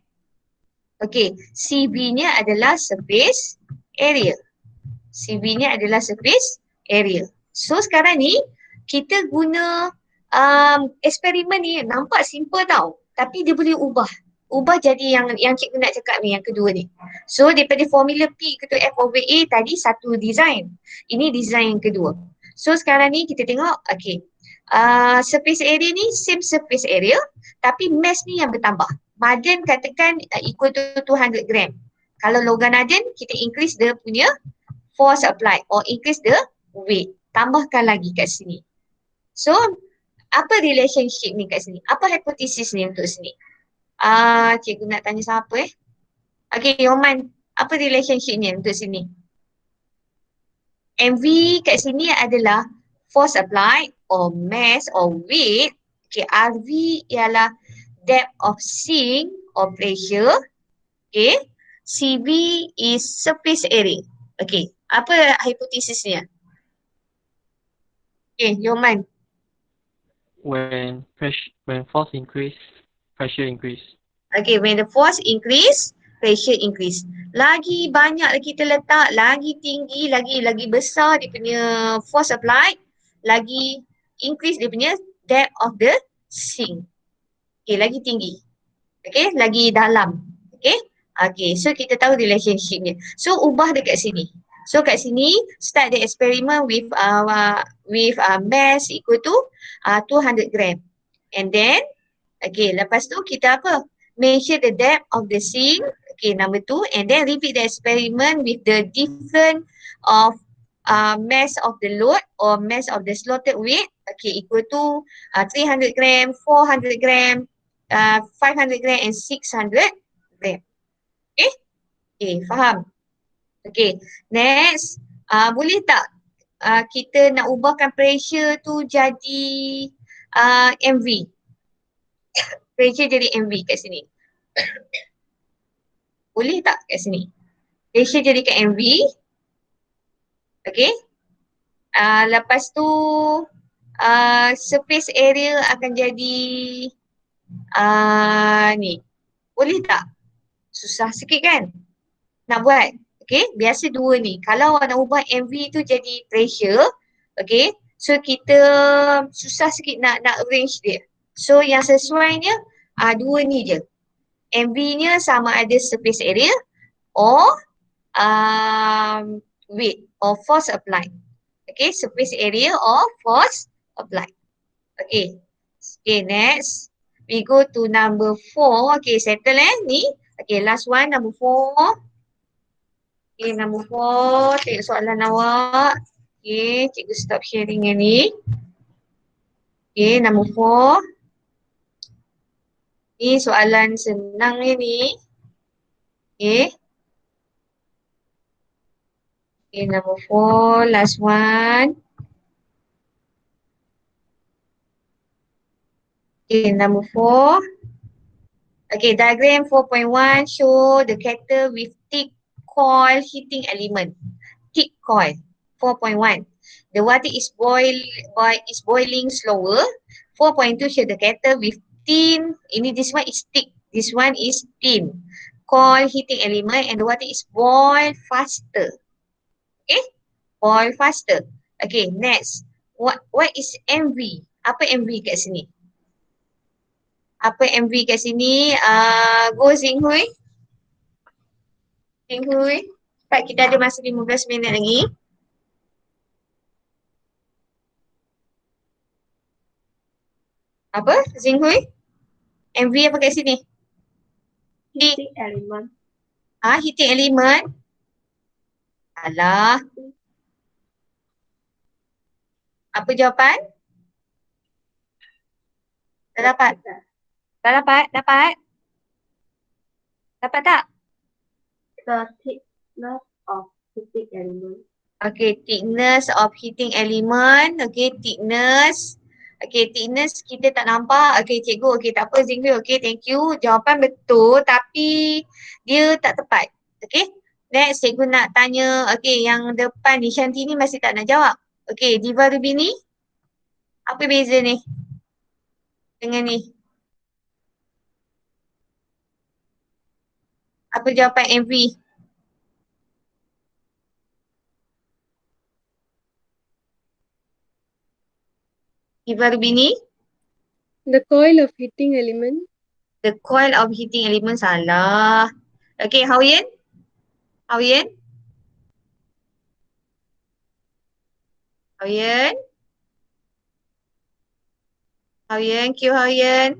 CV-nya adalah surface area. CV-nya adalah surface area. So sekarang ni kita guna eksperimen ni nampak simple tau. Tapi dia boleh ubah jadi yang cikgu nak cakap ni, yang kedua ni. So daripada formula P equal to F over A tadi satu design. Ini design yang kedua. So sekarang ni kita tengok, surface area ni same surface area tapi mass ni yang bertambah. Maden katakan equal to 200 gram. Kalau Logan Naden kita increase dia punya force applied or increase the weight. Tambahkan lagi kat sini. So apa relationship ni kat sini? Apa hipotesis ni untuk sini? Cikgu nak tanya siapa Yoman, apa relationship ni untuk sini? MV kat sini adalah force applied or mass or weight. RV ialah depth of sink or pressure. CV is surface area. Apa hipotesisnya? Yoman. When force increase, pressure increase. When the force increase, pressure increase. Lagi banyak kita letak, lagi tinggi, lagi besar dia punya force applied, lagi increase dia punya depth of the sink. Lagi tinggi. Lagi dalam. So kita tahu relationship-nya. So ubah dekat sini. So kat sini start the experiment with mass equal to 200 gram. And then lepas tu kita apa? Measure the depth of the sink. Number 2, and then repeat the experiment with the different of mass of the load or mass of the slotted weight. Equal to 300 gram, 400 gram, 500 gram and 600 gram. Faham? Next, boleh tak kita nak ubahkan pressure tu jadi MV? Pressure jadi MV kat sini. Boleh tak kat sini? Pressure jadikan MV. Lepas tu surface area akan jadi ni. Boleh tak? Susah sikit kan nak buat. Biasa dua ni. Kalau nak ubah MV tu jadi pressure, so kita susah sikit nak arrange dia. So yang sesuainya dua ni je. MV-nya sama ada surface area or weight or force applied. Surface area or force applied. Next. We go to number 4. Settle ni. Last one, number 4. Number 4. Tengok soalan awak. Cikgu stop sharing yang ni. Number 4. Ni soalan senang ni. Number 4, last one. Number 4. Diagram 4.1 show the kettle with thick coil heating element. Thick coil 4.1. The water is boiling slower. 4.2 show the kettle with thin. This one is thick. This one is thin. Coil heating element and the water is boiled faster. Boil faster. Next. What is MV? Apa MV kat sini? Apa MV kat sini? Go Zing Hui. Zing Hui. Cepat, kita ada masa 15 minit lagi. Apa? Zing Hui? MV apa kat sini? Heating element. Heating element. Alah. Apa jawapan? Tak dapat? Tak dapat? Dapat? Dapat tak? The thickness of heating element. Okay, thickness of heating element. Okay, thickness. Okay, thickness kita tak nampak. Okay, cikgu. Okay, tak apa Zinghui. Okay, thank you. Jawapan betul tapi dia tak tepat. Okay, next cikgu nak tanya. Okay, yang depan ni Shanti ni masih tak nak jawab. Okay, Diva Rubini. Apa beza ni? Dengan ni. Apa jawapan MV? Diva Rubini? The coil of heating element. The coil of heating element salah. Okay, Hao-Yen? Hao-Yen? Hao-Yen? Hao-Yen, Q Hao-Yen?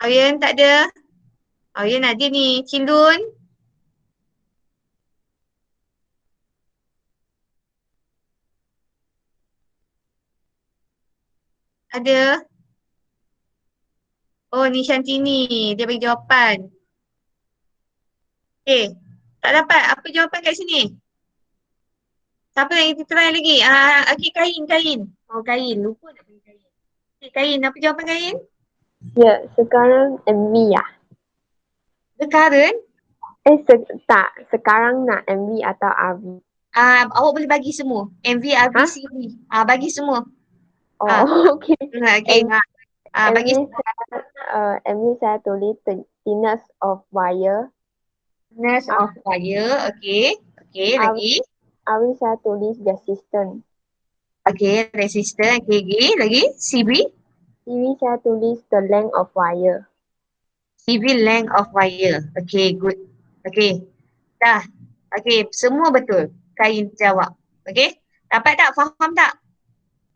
Hao-Yen tak ada? Hao-Yen ada ni, Cindun? Ada? Oh, ni Shantini. Dia bagi jawapan. Okay. Tak dapat. Apa jawapan kat sini? Siapa yang kita try lagi? Okay, kain. Oh, kain. Lupa nak bagi kain. Okay, kain. Apa jawapan kain? Ya, sekarang MV ya. The current? Tak. Sekarang nak MV atau RV? Awak boleh bagi semua. MV, RV, CV. Bagi semua. Okay. Okay. Bagi MV saya tulis thickness of wire. thickness of wire. Okay. Okay, lagi. RV saya tulis resistance. Okay, resistant. Okay, lagi. CV? CV saya tulis the length of wire. CV length of wire. Okay, good. Okay. Dah. Okay, semua betul. Kain jawab. Okay. Dapat tak? Faham tak?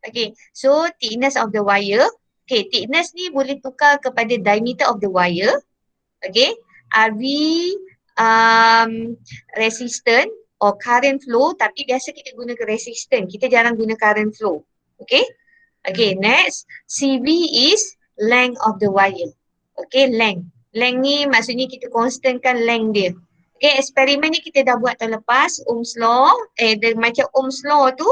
Okay. So, thickness of the wire. Okay, thickness ni boleh tukar kepada diameter of the wire. Okay. RV resistant or current flow, tapi biasa kita guna resistant. Kita jarang guna current flow. Okay. Okay, next. CV is length of the wire. Okay, length. Length ni maksudnya kita constantkan length dia. Okay, eksperimen ni kita dah buat tahun lepas, Ohm's law. Macam Ohm's law tu,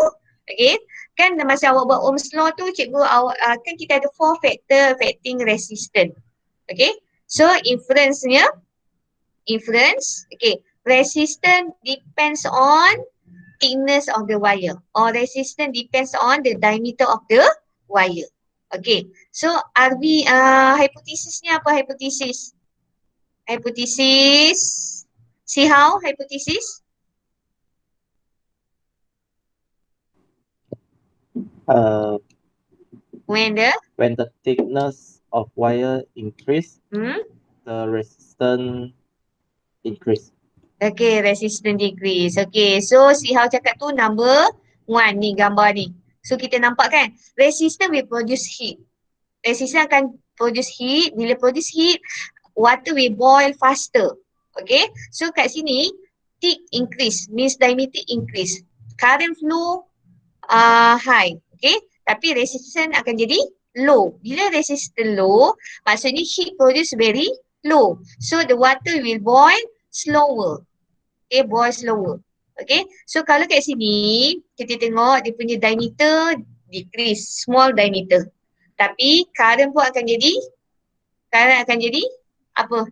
okay. Kan masa awak buat Ohm's law tu, cikgu awak kan kita ada 4 factor affecting resistance. Okay. So, inference, okay. Resistance depends on thickness of the wire or resistance depends on the diameter of the wire. Okay. So, RV, hypothesis ni apa hypothesis? Hypothesis. See how hypothesis? When the thickness of wire increase, the resistance increase. Okay, resistance decrease. Okay, so see how cakap tu number 1 ni gambar ni. So kita nampak kan, resistance will produce heat. Resistance akan produce heat. Bila produce heat, water will boil faster. Okay, so kat sini thick increase means diameter increase. Current flow high. Okay, tapi resistance akan jadi low. Bila resistance low, maksudnya heat produce very low. So the water will boil slower. Okay, boil slower. Okay, so kalau kat sini kita tengok dia punya diameter decrease, small diameter. Tapi current pun akan jadi apa?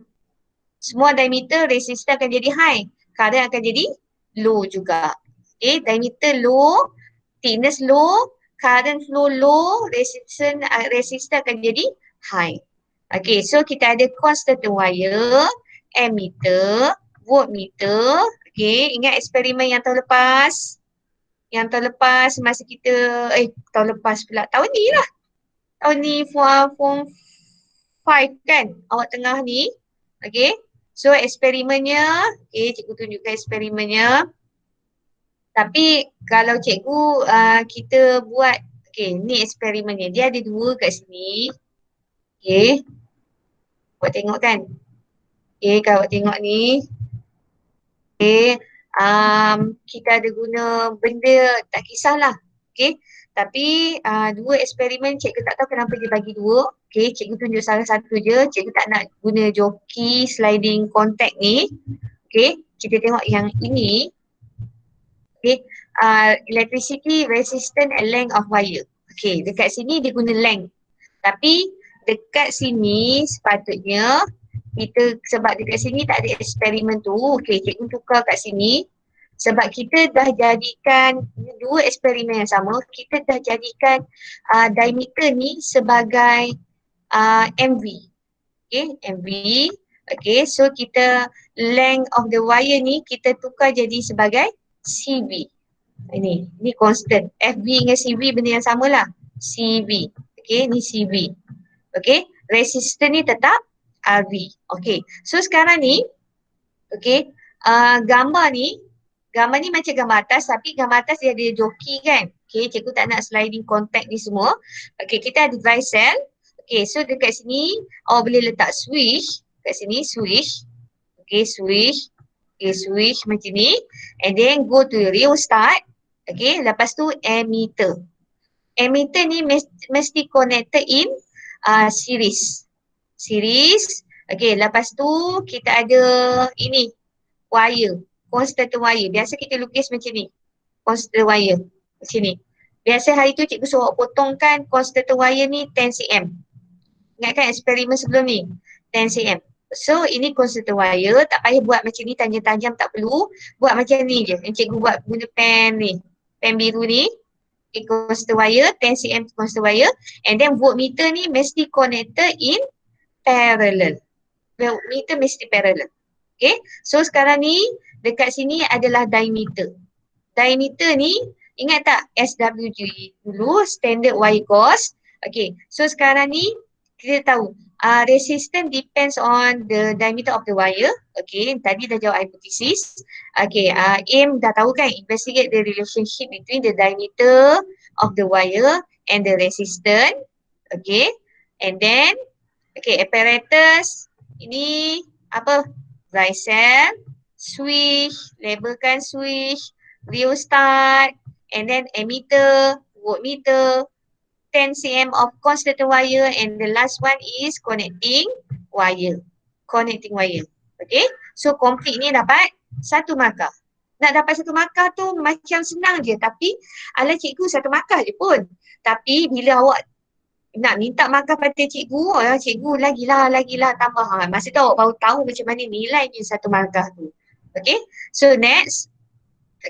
Small diameter, resistance akan jadi high. Current akan jadi low juga. Okay, diameter low, thickness low, current flow low, resistance akan jadi high. Okay, so kita ada constant wire, ammeter, voltmeter. Okay, ingat eksperimen yang tahun lepas? Yang tahun lepas masa kita, tahun lepas pula, tahun ni lah. Tahun ni form 5 kan, awak tengah ni. Okay. So eksperimennya, cikgu tunjukkan eksperimennya. Tapi kalau cikgu kita buat, ni eksperimennya. Dia ada 2 kat sini. Awak tengok kan. Kalau awak tengok ni. Kita ada guna benda, tak kisahlah. Tapi 2 eksperimen cikgu tak tahu kenapa dia bagi 2. Cikgu tunjuk salah satu je. Cikgu tak nak guna joki sliding contact ni. Kita tengok yang ini. Electricity resistant and length of wire. Dekat sini dia guna length. Tapi dekat sini sepatutnya kita, sebab dekat sini tak ada eksperimen tu. Cikgu tukar kat sini. Sebab kita dah jadikan 2 eksperimen yang sama, kita dah jadikan diameter ni sebagai MV. MV. So kita length of the wire ni kita tukar jadi sebagai CV. Ini constant. FV dengan CV benda yang samalah. CV. Ni CV. Resistance ni tetap RV. So sekarang ni, gambar ni macam gambar atas, tapi gambar atas dia ada joki kan. Cikgu tak nak sliding contact ni semua. Kita ada dry cell. So dekat sini awak boleh letak switch. Kat sini switch. Switch. Switch macam ni. And then go to rheostat. Lepas tu emitter. Emitter ni mesti connected in series. Lepas tu kita ada ini wire, constant wire. Biasa kita lukis macam ni. Constant wire macam ni. Biasa hari tu cikgu suruh potongkan constant wire ni 10 cm. Ingatkan eksperimen sebelum ni 10 cm. So ini constant wire, tak payah buat macam ni tajam-tajam, tak perlu. Buat macam ni je. Yang cikgu buat guna pen ni. Pen biru ni. Constant wire, 10 cm constant wire. And then voltmeter ni mesti connected in parallel. Voltmeter mesti parallel. So sekarang ni dekat sini adalah diameter. Diameter ni ingat tak SWG dulu, standard wire gauge. So sekarang ni kita tahu resistance depends on the diameter of the wire. Tadi dah jawab hypothesis. Aim dah tahu kan, investigate the relationship between the diameter of the wire and the resistance. And then apparatus ini apa? Dry cell, switch, labelkan switch, rheostat, and then emitter, voltmeter, 10 cm of constant wire, and the last one is connecting wire. So complete ni dapat 1 markah. Nak dapat 1 markah tu macam senang je, tapi ala cikgu 1 markah je pun. Tapi bila awak nak minta markah pada cikgu, cikgu lagilah tambah. Masa tu awak baru tahu macam mana nilai ni 1 markah tu. So next.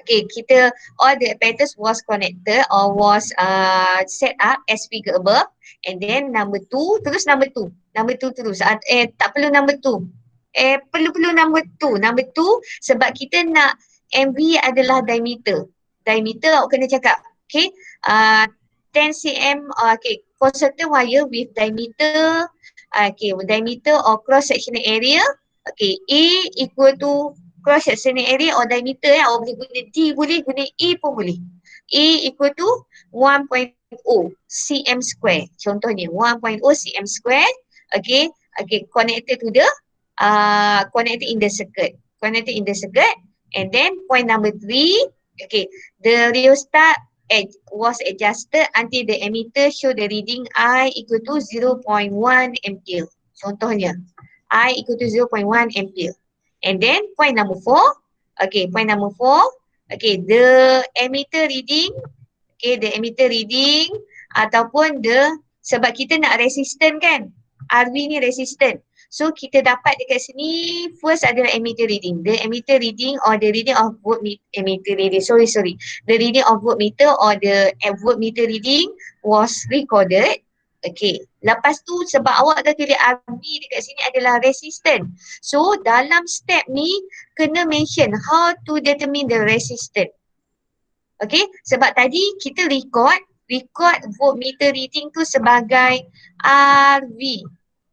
Kita all the apparatus was connected or was set up as figure above, and then number 2 terus number 2 terus. Tak perlu number 2. Perlu number 2 sebab kita nak MV adalah diameter. Awak kena cakap 10 cm constant wire with diameter diameter or cross sectional area. A equal to cross sectional area or diameter, awak boleh guna D, boleh guna E pun boleh. A equal to 1.0 cm square. Contohnya 1.0 cm square. Connected to the connected in the circuit. And then point number 3, the rheostat was adjusted until the emitter show the reading I equal to 0.1 ampere. Contohnya I equal to 0.1 ampere. And then point number 4, the emitter reading, ataupun sebab kita nak resistant kan, RV ni resistant. So kita dapat dekat sini first adalah emitter reading. The emitter reading or the reading of voltmeter reading. The reading of voltmeter or the voltmeter reading was recorded. Lepas tu sebab awak dah tulis RV dekat sini adalah resistant. So dalam step ni kena mention how to determine the resistance. Okay, sebab tadi kita record voltmeter reading tu sebagai RV.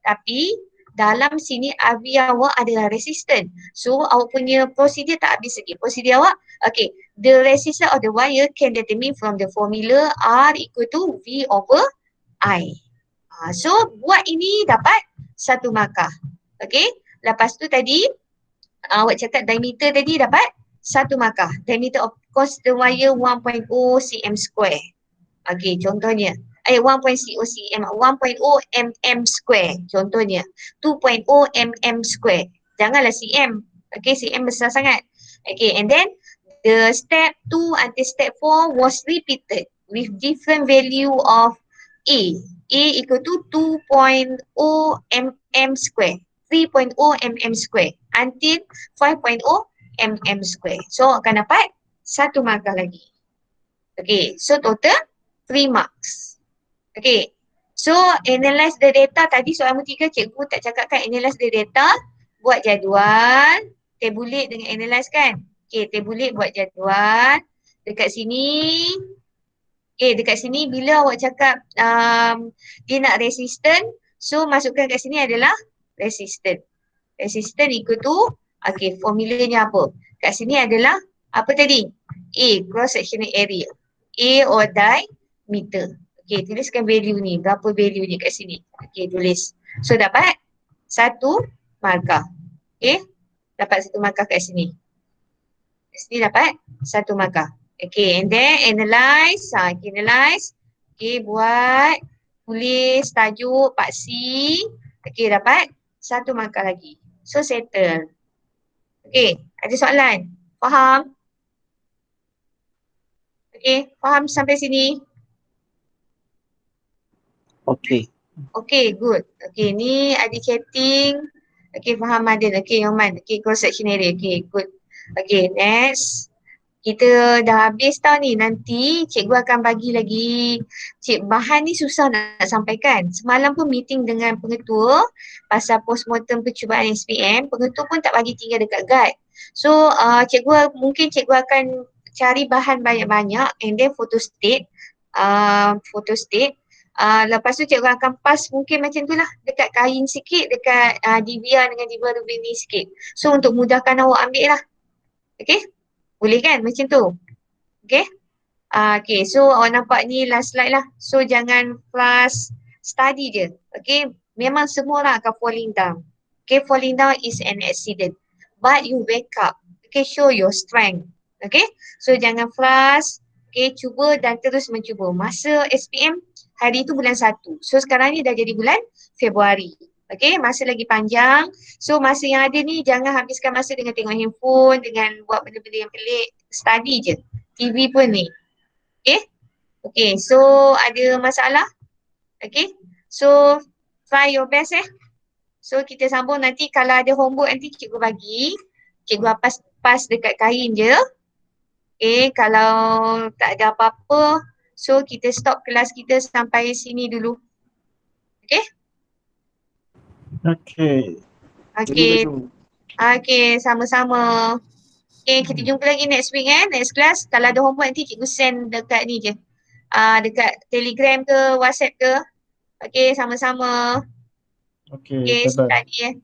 Tapi dalam sini RV awak adalah resistant. So awak punya prosedur tak habis lagi. Prosedur awak, okay, the resistance of the wire can determine from the formula R equal to V over I. So buat ini dapat 1 markah. Okay, lepas tu tadi awak cakap diameter tadi dapat 1 markah. Diameter of course the wire 1.0 cm square. Okay, contohnya 1.0 cm, 1.0 mm square contohnya. 2.0 mm square. Janganlah cm. Okay, cm besar sangat. Okay, and then the step 2 until step 4 was repeated with different value of A. A equal to 2.0 mm square. 3.0 mm square until 5.0 mm square. So akan dapat 1 markah lagi. Okay, so total 3 marks. Okay, so analyze the data tadi soalan 3 cikgu tak cakapkan analyze the data, buat jadual, tabulate dengan analyze kan. Okay, tabulate buat jadual. Dekat sini, dekat sini bila awak cakap dia nak resistant, so masukkan kat sini adalah resistant. Resistant equal to, okay, formulanya apa? Kat sini adalah apa tadi? A, cross sectional area. A or diameter. Okay, tuliskan value ni. Berapa value ni kat sini? Okay, tulis. So dapat 1 markah. Okay, dapat 1 markah kat sini. Kat sini dapat 1 markah. Okay, and then analyze. Okay, analyze. Okay, buat. Tulis tajuk Pak C. Okay, dapat 1 markah lagi. So settle. Okay, ada soalan? Faham? Okay, faham sampai sini? Okay. Okay, good. Okay, ni ada chatting. Okay, faham Madin. Okay, Yoman. Okay, cross section area. Okay, good. Okay, next. Kita dah habis tau ni. Nanti cikgu akan bagi lagi. Bahan ni susah nak sampaikan. Semalam pun meeting dengan pengetua pasal postmortem percubaan SPM. Pengetua pun tak bagi tinggal dekat guide. So, mungkin cikgu akan cari bahan banyak-banyak and then photostat. Lepas tu cikgu akan pas mungkin macam tu lah. Dekat kain sikit, dekat DVR dengan DVR Rubini sikit. So, untuk mudahkan awak ambil lah. Okay? Boleh kan macam tu? Okay? Okay, so awak nampak ni last slide lah. So jangan flash study je. Okay? Memang semua orang akan falling down. Okay, falling down is an accident. But you wake up. Okay, show your strength. Okay? So jangan flash. Okay, cuba dan terus mencuba. Masa SPM, hari tu bulan 1. So sekarang ni dah jadi bulan Februari. Okay, masa lagi panjang. So masa yang ada ni jangan habiskan masa dengan tengok handphone, dengan buat benda-benda yang pelik. Study je. TV pun ni. Okay. Okay, so ada masalah? Okay. So try your best So kita sambung nanti kalau ada homework nanti cikgu bagi. Cikgu pas dekat kain je. Okay, kalau tak ada apa-apa, so kita stop kelas kita sampai sini dulu. Okay. Okay. Okay. Okay, sama-sama. Okay, kita jumpa lagi next week next class. Kalau ada homework nanti cikgu send dekat ni je. Dekat Telegram ke, WhatsApp ke. Okay, sama-sama. Okay, Okay, bye-bye. study